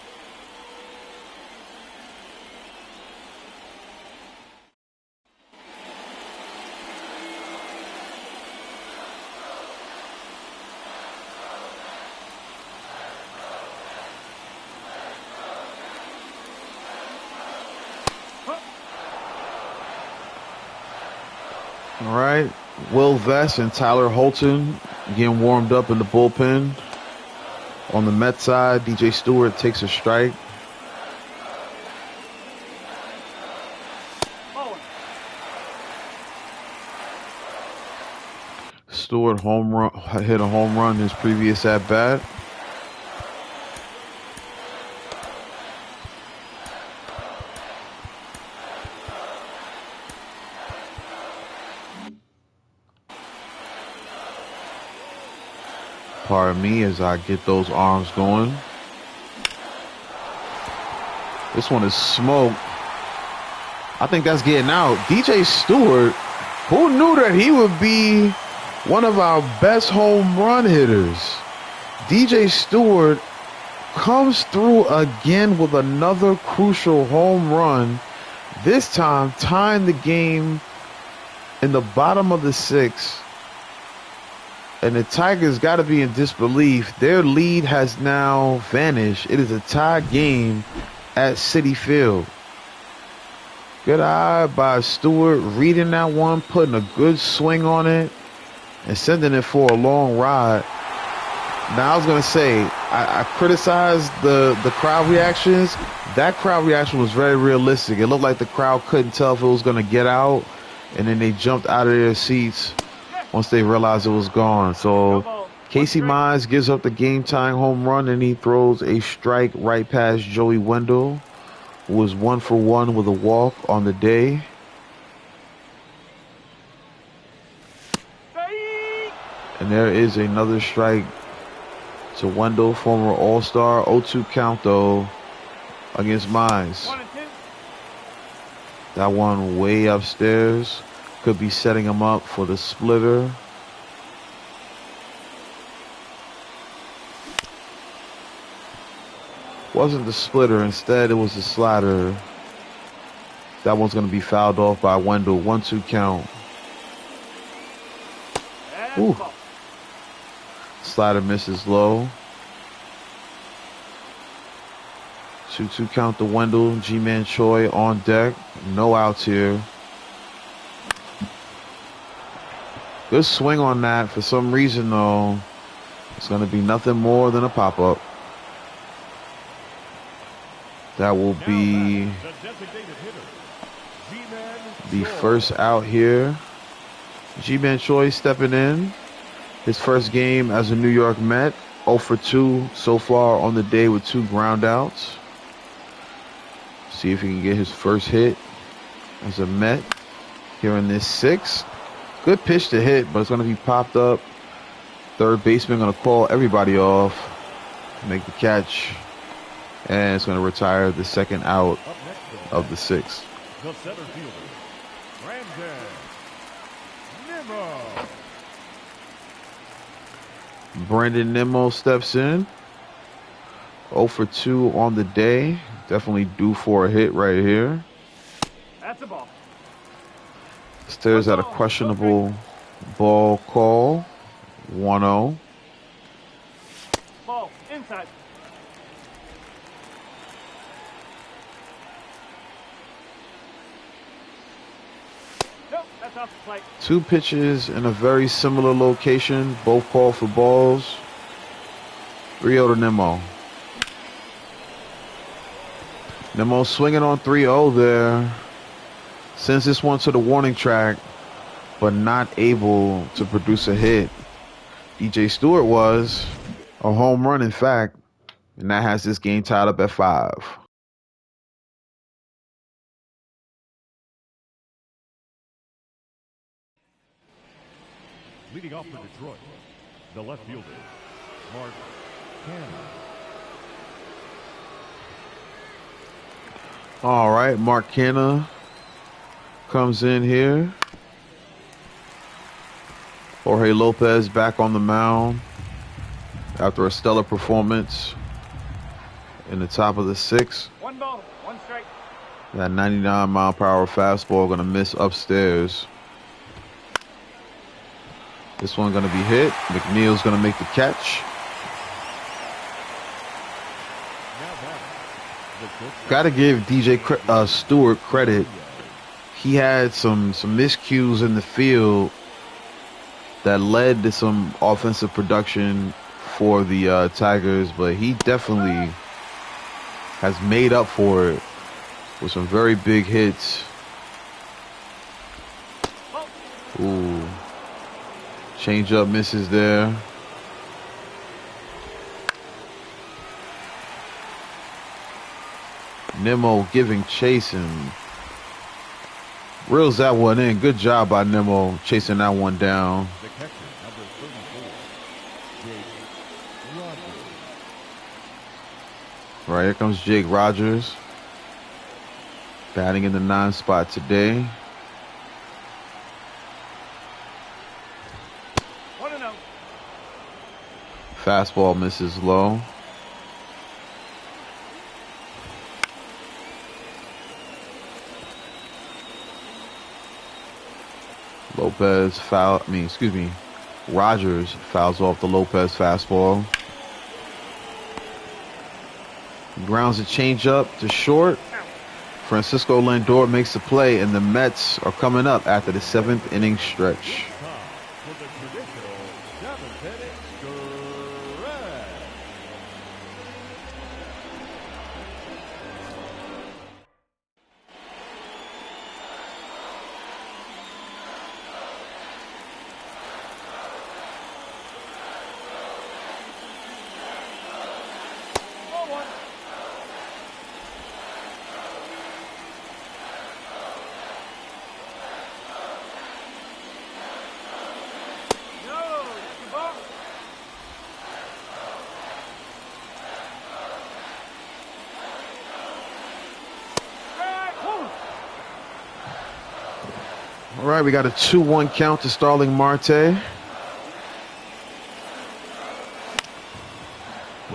All right, Will Vest and Tyler Holton getting warmed up in the bullpen. On the Mets side, DJ Stewart takes a strike. Stewart hit a home run his previous at bat. Pardon me as I get those arms going. This one is smoked. I think that's getting out. DJ Stewart, who knew that he would be one of our best home run hitters? DJ Stewart comes through again with another crucial home run. This time, tying the game in the bottom of the sixth. And the Tigers got to be in disbelief. Their lead has now vanished. It is a tied game at Citi Field. Good eye by Stewart, reading that one, putting a good swing on it, and sending it for a long ride. Now, I was going to say, I criticized the crowd reactions. That crowd reaction was very realistic. It looked like the crowd couldn't tell if it was going to get out, and then they jumped out of their seats once they realized it was gone. So Casey Mize gives up the game-tying home run, and he throws a strike right past Joey Wendell, who was 1 for 1 with a walk on the day. And there is another strike to Wendell, former All-Star. 0-2 count, though, against Mize. That one way upstairs. Could be setting him up for the splitter. Wasn't the splitter. Instead, it was the slider. That one's going to be fouled off by Wendell. 1-2 count. Ooh. Slider misses low. 2-2 count to Wendell. G-Man Choi on deck. No outs here. Good swing on that. For some reason, though, it's going to be nothing more than a pop-up. That will be the first out here. G-Man Choi stepping in. His first game as a New York Met. 0 for 2 so far on the day with 2 ground outs. See if he can get his first hit as a Met here in this sixth. Good pitch to hit, but it's going to be popped up. Third baseman going to call everybody off, make the catch, and it's going to retire the second out of the sixth. The center fielder, Brandon Nimmo. Brandon Nimmo steps in. 0 for 2 on the day. Definitely due for a hit right here. That's a ball. Stares at a questionable ball call. 1-0. Ball inside. Nope, that's off the plate. 2 pitches in a very similar location. Both called for balls. 3-0 to Nimmo. Nimmo swinging on 3-0 there. Sends this one to the warning track, but not able to produce a hit. DJ Stewart was a home run, in fact, and that has this game tied up at 5. Leading off for Detroit, the left fielder, Mark Cannon. All right, Mark Canna comes in here. Jorge Lopez back on the mound after a stellar performance in the top of the sixth. 1 ball, 1 strike. That 99-mile-per-hour fastball going to miss upstairs. This one going to be hit. McNeil's going to make the catch. Got to give DJ Stewart credit. He had some miscues in the field that led to some offensive production for the Tigers, but he definitely has made up for it with some very big hits. Ooh. Change-up misses there. Nimmo giving chase and reels that one in. Good job by Nimmo chasing that one down. The catcher, number 34, Jake Right, here comes Jake Rogers. Batting in the 9 spot today. 1-0. Fastball misses low. Rogers fouls off the Lopez fastball. Grounds a changeup to short. Francisco Lindor makes the play, and the Mets are coming up after the 7th inning stretch. For the traditional 7th inning stretch. All right, we got a 2-1 count to Starling Marte.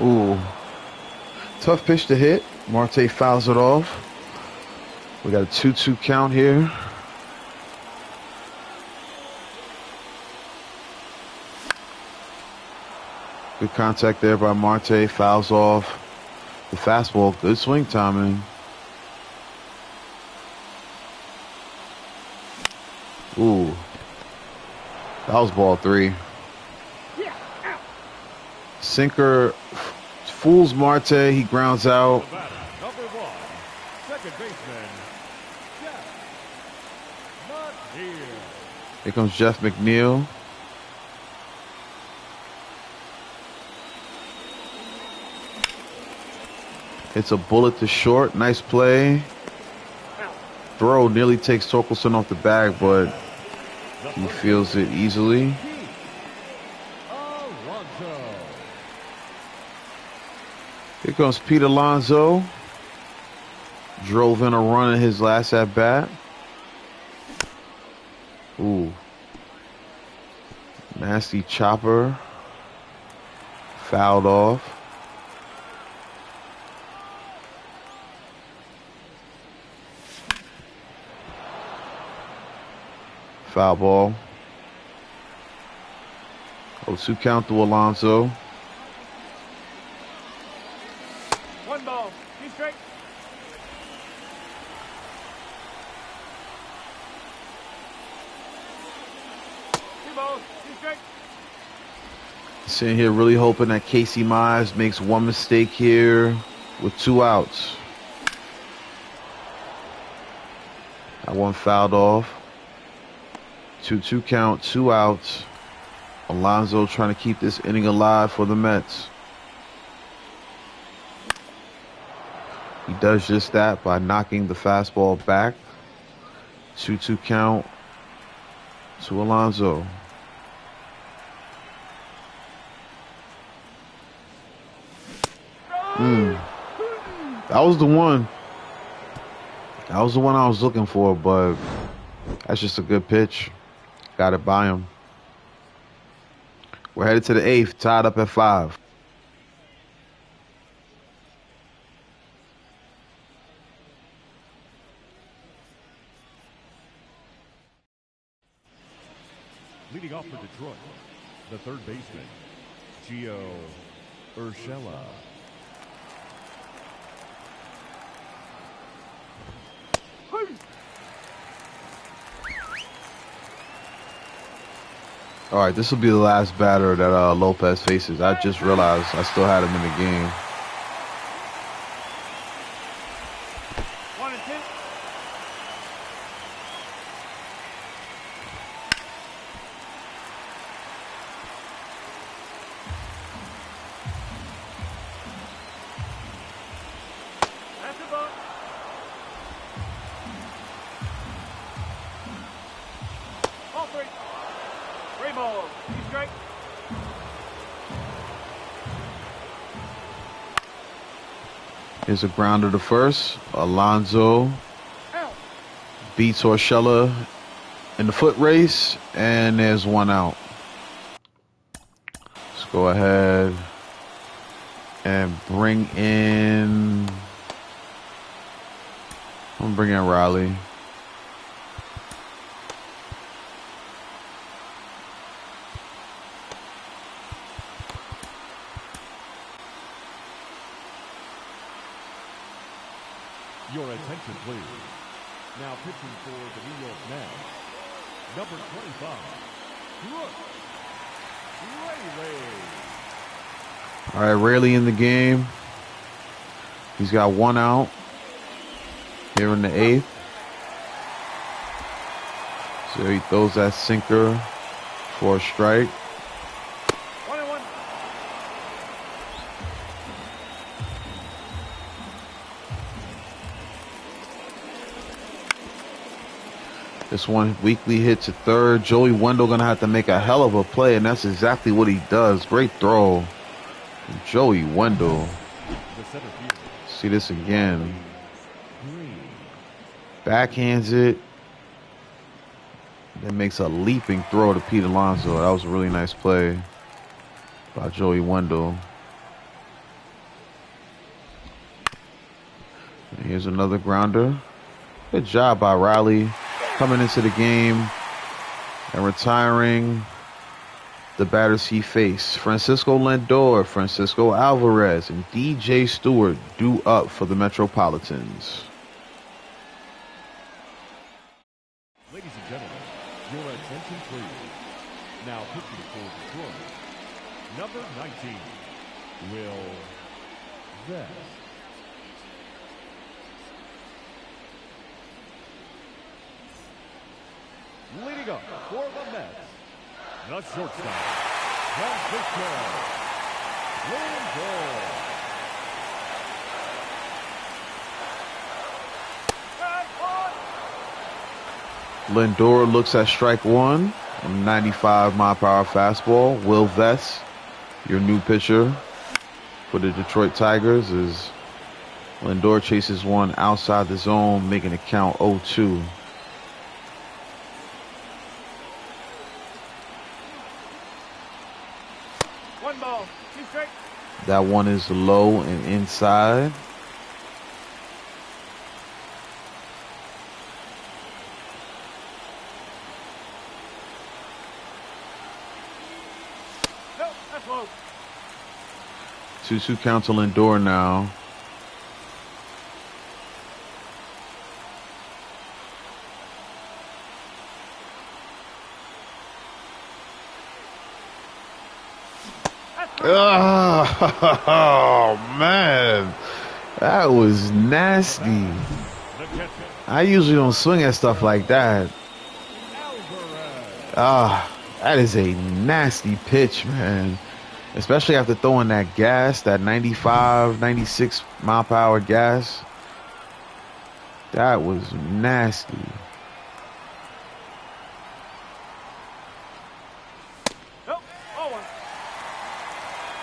Ooh. Tough pitch to hit. Marte fouls it off. We got a 2-2 count here. Good contact there by Marte. Fouls off the fastball. Good swing timing. Ooh. That was ball 3. Sinker fools Marte. He grounds out. The batter, number 1, second baseman, Jeff McNeil. Here comes Jeff McNeil. It's a bullet to short. Nice play. Throw nearly takes Torkelson off the bag, but he feels it easily. Here comes Pete Alonso. Drove in a run in his last at bat. Ooh. Nasty chopper. Fouled off. Foul ball. 0-2 count to Alonso. 1 ball. 2 straight. 2 balls. 2 straight. Sitting here really hoping that Casey Mize makes one mistake here with 2 outs. That one fouled off. 2-2 count, 2 outs. Alonso trying to keep this inning alive for the Mets. He does just that by knocking the fastball back. 2-2 count to Alonso. That was the one. That was the one I was looking for, but that's just a good pitch. Got it by him. We're headed to the 8th, tied up at 5. Leading off for Detroit, the third baseman, Gio Urshela. All right, this will be the last batter that Lopez faces. I just realized I still had him in the game. 1 and 2. That's a ball. All 3. 3 balls. 2 straight. Here's a grounder to first. Alonso beats Urshela in the foot race, and there's one out. Let's go ahead and bring in. I'm gonna bring in Riley. Your attention, please. Now pitching for the New York Mets, number 25, Ray. All right, Rayleigh in the game. He's got one out here in the 8th. So he throws that sinker for a strike. 1-1. This one weakly hit to third. Joey Wendell gonna have to make a hell of a play, and that's exactly what he does. Great throw. Joey Wendell. See this again. Backhands it. Then makes a leaping throw to Pete Alonso. That was a really nice play by Joey Wendell. And here's another grounder. Good job by Riley coming into the game and retiring the batters he faced. Francisco Lindor, Francisco Alvarez, and DJ Stewart due up for the Metropolitans. Ladies and gentlemen, your attention please. Now pitching for Detroit, number 19, Will Vest. Leading up for the Mets, the shortstop, Francisco Lindor. Lindor looks at strike one. 95-mile-per-hour fastball. Will Vest, your new pitcher for the Detroit Tigers, as Lindor chases one outside the zone, making it count 0-2. One ball. 2 straight. That one is low and inside. No, that's low. 2-2 count to Lindor now. Oh, man. That was nasty. I usually don't swing at stuff like that. That is a nasty pitch, man. Especially after throwing that gas, that 95, 96 mile per hour gas. That was nasty. Nope. 0-1.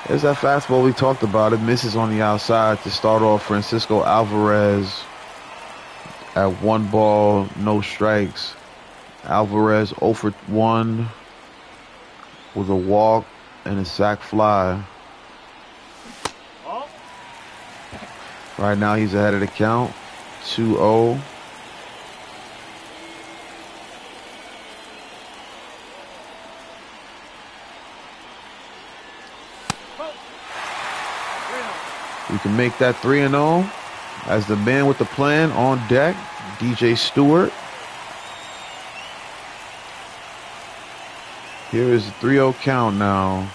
There's that fastball we talked about. It misses on the outside to start off Francisco Alvarez at 1 ball, no strikes. Alvarez 0 for 1 with a walk and a sac fly. Ball. Right now he's ahead of the count, 2-0. We can make that 3-0 as the man with the plan on deck, DJ Stewart. Here is the 3-0 count now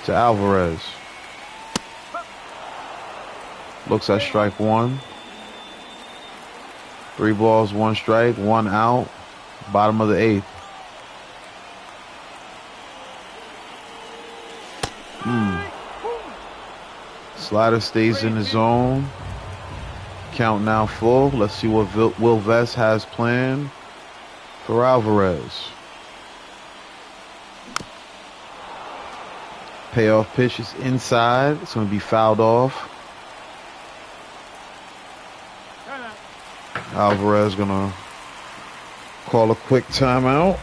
to Alvarez. Looks at strike one. 3 balls, 1 strike, 1 out. Bottom of the 8th. Slider stays in the zone. Count now full. Let's see what Will Vest has planned for Alvarez. Payoff pitch is inside. It's going to be fouled off. Alvarez gonna call a quick timeout.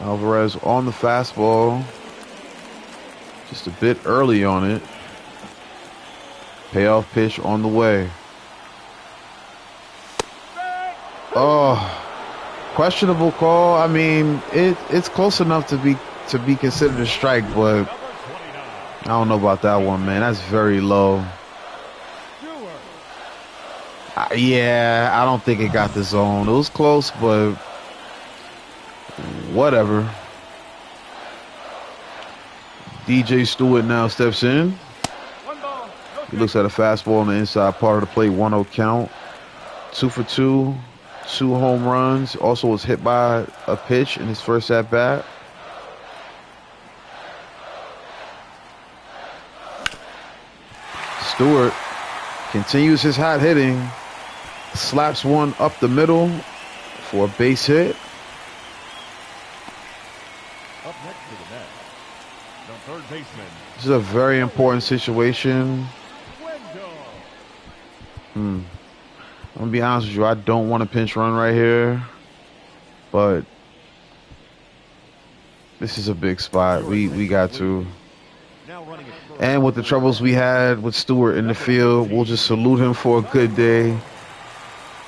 Alvarez on the fastball. Just a bit early on it. Payoff pitch on the way. Oh, questionable call. I mean, it's close enough to be considered a strike, but I don't know about that one, man. That's very low. Yeah, I don't think it got the zone. It was close, but whatever. DJ Stewart now steps in. He looks at a fastball on the inside part of the plate. 1-0 count. 2 for 2. 2 home runs. Also was hit by a pitch in his first at bat. Stewart continues his hot hitting. Slaps one up the middle for a base hit. Up next to the net, the third baseman. This is a very important situation. I'm gonna be honest with you. I don't want a pinch run right here, but this is a big spot. We got to. And with the troubles we had with Stewart in the field, we'll just salute him for a good day.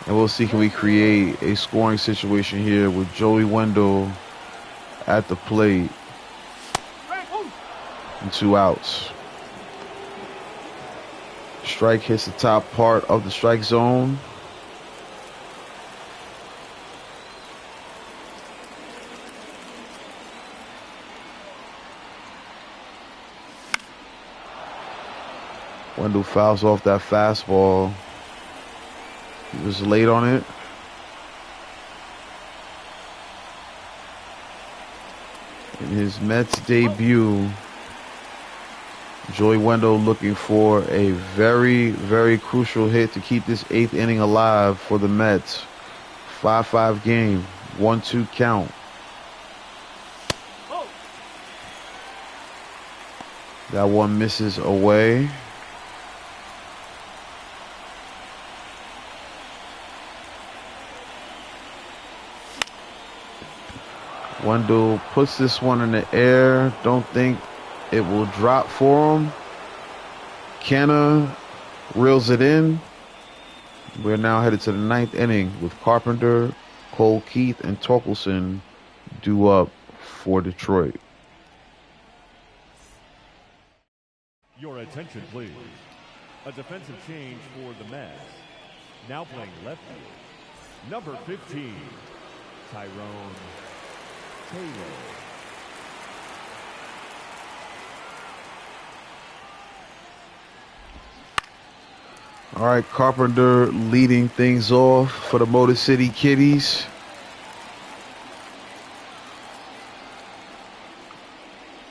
And we'll see, can we create a scoring situation here with Joey Wendell at the plate. And 2 outs. Strike hits the top part of the strike zone. Wendell fouls off that fastball. He was late on it. In his Mets debut, Joey Wendell looking for a very, very crucial hit to keep this 8th inning alive for the Mets. 5-5 game, 1-2 count. That one misses away. Wendell puts this one in the air. Don't think it will drop for him. Canna reels it in. We're now headed to the 9th inning with Carpenter, Cole Keith, and Torkelson due up for Detroit. Your attention, please. A defensive change for the Mets. Now playing left field. Number 15, Tyrone Taylor. All right, Carpenter leading things off for the Motor City Kitties.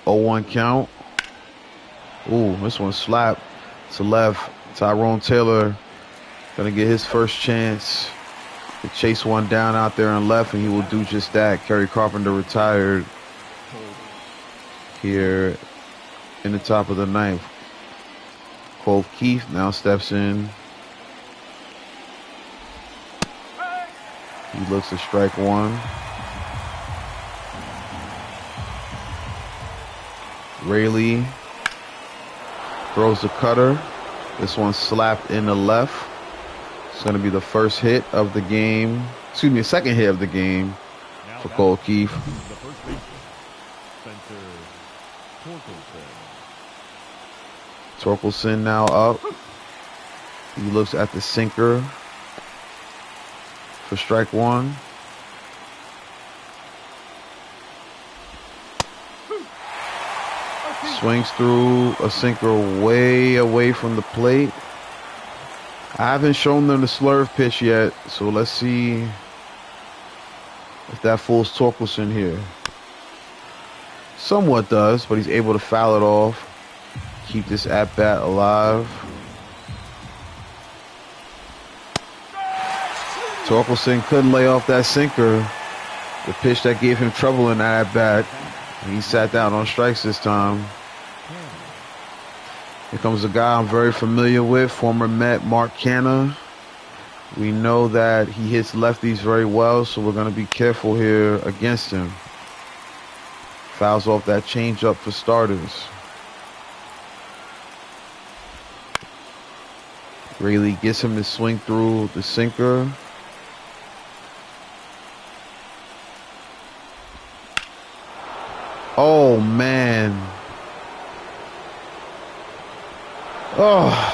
Oh, 1 count. Ooh, this one slapped to left. Tyrone Taylor gonna get his first chance to chase one down out there and left, and he will do just that. Kerry Carpenter retired here in the top of the 9th. Cole Keith now steps in. He looks to strike one. Rayleigh throws the cutter. This one slapped in the left. It's going to be the first hit of the game. Excuse me, second hit of the game for Cole Keith. The first baseman, Spencer Torkelson. Torkelson now up. He looks at the sinker for strike one. Swings through a sinker way away from the plate. I haven't shown them the slurve pitch yet, so let's see if that fools Torkelson here. Somewhat does, but he's able to foul it off. Keep this at-bat alive. Torkelson couldn't lay off that sinker. The pitch that gave him trouble in that at-bat. He sat down on strikes this time. Here comes a guy I'm very familiar with, former Met Mark Canha. We know that he hits lefties very well, so we're going to be careful here against him. Fouls off that changeup for starters. Rayleigh gets him to swing through the sinker. Oh, man. Oh.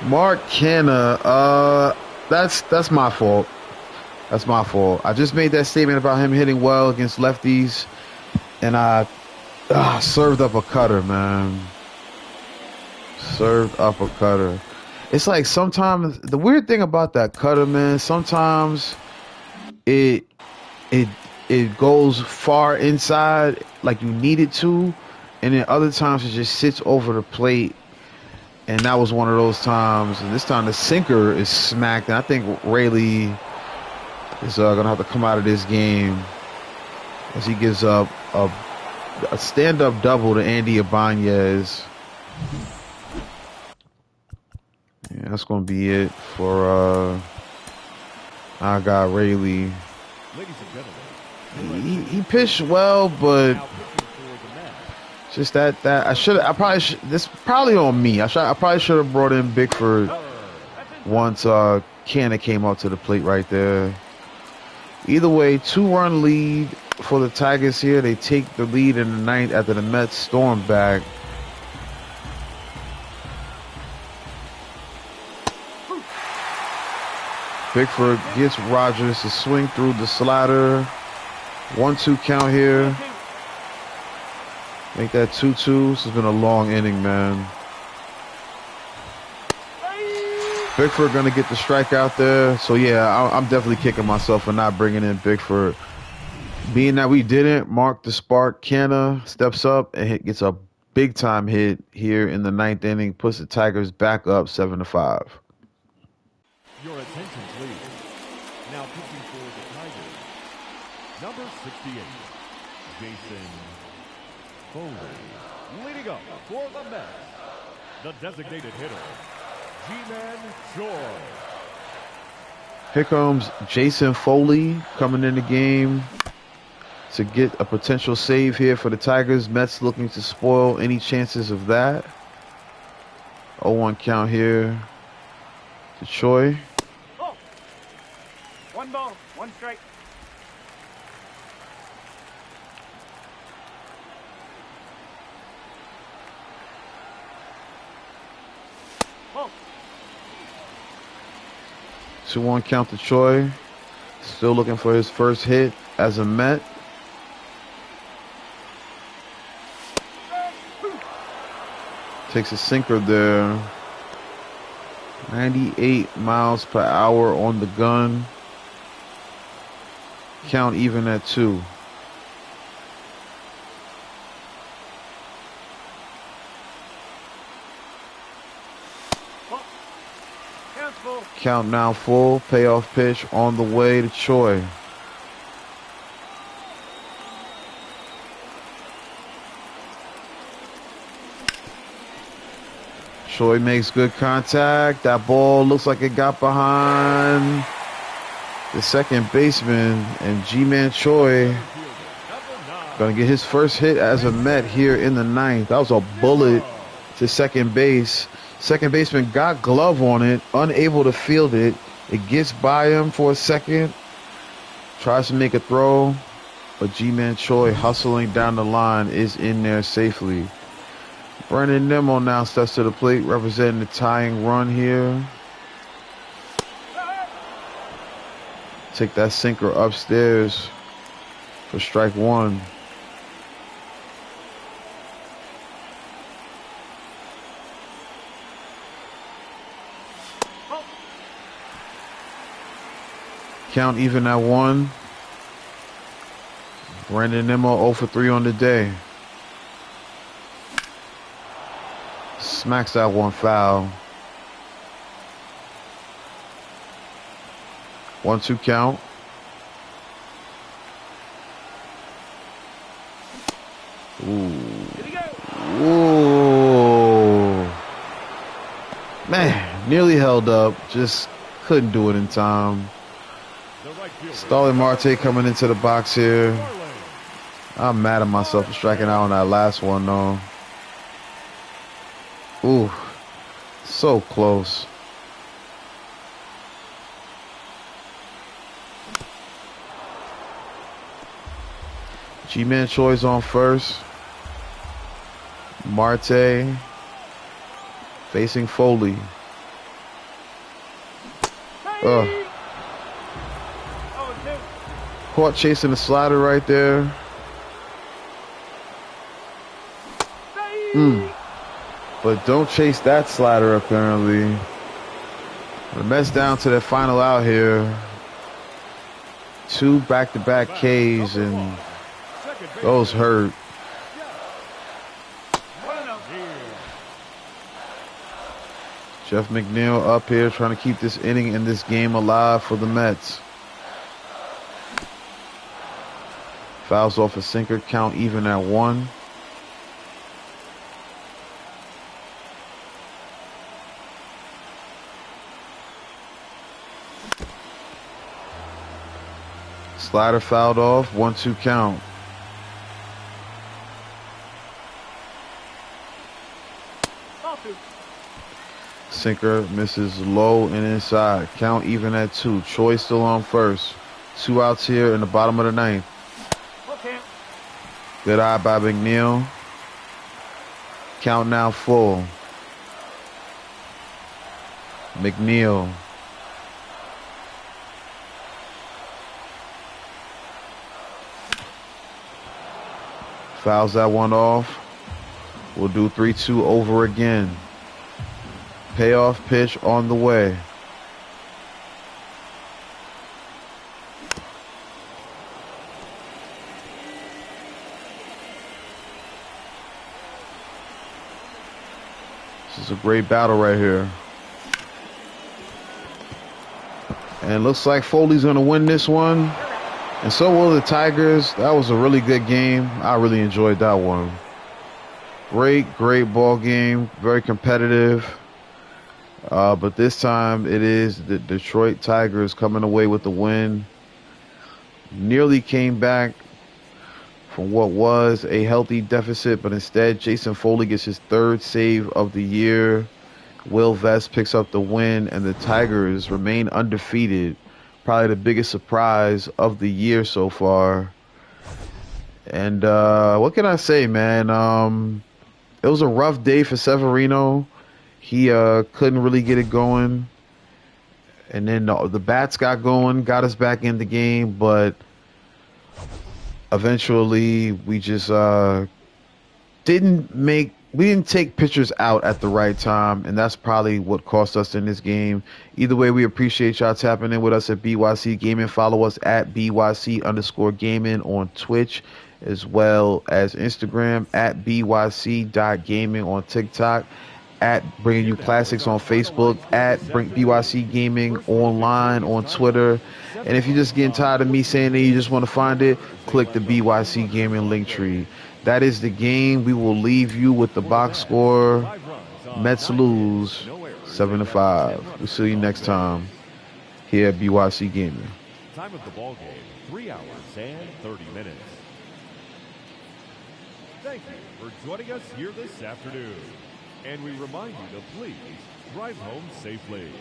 Mark Canha, that's my fault. That's my fault. I just made that statement about him hitting well against lefties, and I served up a cutter, man. Served up a cutter. It's like sometimes the weird thing about that cutter, man. Sometimes it goes far inside, like you need it to, and then other times it just sits over the plate. And that was one of those times. And this time the sinker is smacked. And I think Rayleigh is going to have to come out of this game as he gives up a stand-up double to Andy Ibanez. Yeah, that's going to be it for our guy Rayleigh. He pitched well, but just that this probably on me. I probably should have brought in Bickford once Canha came up to the plate right there. Either way, 2-run lead for the Tigers here. They take the lead in the 9th after the Mets storm back. Bickford gets Rogers to swing through the slider. 1-2 count here. Make that 2-2. This has been a long inning, man. Bickford going to get the strikeout there. So, yeah, I'm definitely kicking myself for not bringing in Bickford. Being that we didn't, Mark the Spark Canha steps up and gets a big-time hit here in the 9th inning. Puts the Tigers back up 7-5. Your attention, please. Now pitching for the Tigers, number 68, Jason Foley. Leading up for the Mets, the designated hitter, G-Man Choi. Here comes Jason Foley coming in the game to get a potential save here for the Tigers. Mets looking to spoil any chances of that. 0-1 count here to Choi. Oh. 1 ball, 1 strike. Oh. 2-1 count to Choi. Still looking for his first hit as a Met. Takes a sinker there. 98 miles per hour on the gun. Count even at 2. Count now full. Payoff pitch on the way to Choi. Choi makes good contact. That ball looks like it got behind the second baseman, and G-Man Choi gonna get his first hit as a Met here in the 9th. That was a bullet to second base. Second baseman got glove on it, unable to field it. It gets by him for a second, tries to make a throw, but G-Man Choi hustling down the line is in there safely. Brandon Nimmo now steps to the plate, representing the tying run here. Take that sinker upstairs for strike 1. Count even at 1. Brandon Nimmo 0 for 3 on the day. Smacks that one foul. 1-2 count. Ooh. Ooh. Man, nearly held up. Just couldn't do it in time. Starling Marte coming into the box here. I'm mad at myself for striking out on that last one, though. Ooh. So close. G-Man Choi's on first. Marte facing Foley. Caught chasing the slider right there. But don't chase that slider, apparently. The Mets down to their final out here. 2 back-to-back Ks, and those hurt. Jeff McNeil up here trying to keep this inning and this game alive for the Mets. Fouls off a sinker, count even at 1. Slider fouled off, 1-2 count. Sinker misses low and inside. Count even at 2. Choi still on first. 2 outs here in the bottom of the 9th. Good eye by McNeil. Count now full. McNeil. Fouls that one off. We'll do 3-2 over again. Payoff pitch on the way. This is a great battle right here. And it looks like Foley's going to win this one. And so will the Tigers. That was a really good game. I really enjoyed that one. Great ball game. Very competitive. But this time it is the Detroit Tigers coming away with the win. Nearly came back from what was a healthy deficit, but instead Jason Foley gets his 3rd save of the year. Will Vest picks up the win, and the Tigers remain undefeated. Probably the biggest surprise of the year so far. And what can I say, man? It was a rough day for Severino. He couldn't really get it going. And then the bats got going, got us back in the game, but eventually we just didn't take pitchers out at the right time, and that's probably what cost us in this game. Either way, we appreciate y'all tapping in with us at BYC Gaming. Follow us at BYC_gaming on Twitch, as well as Instagram at BYC.gaming on TikTok, at Bringing You Classics on Facebook, at BYC Gaming Online on Twitter. And if you're just getting tired of me saying that you just want to find it, click the BYC Gaming link tree. That is the game. We will leave you with the box score. Mets lose 7-5. We'll see you next time here at BYC Gaming. Time of the ball game, 3 hours and 30 minutes. Thank you for joining us here this afternoon. And we remind you to please drive home safely.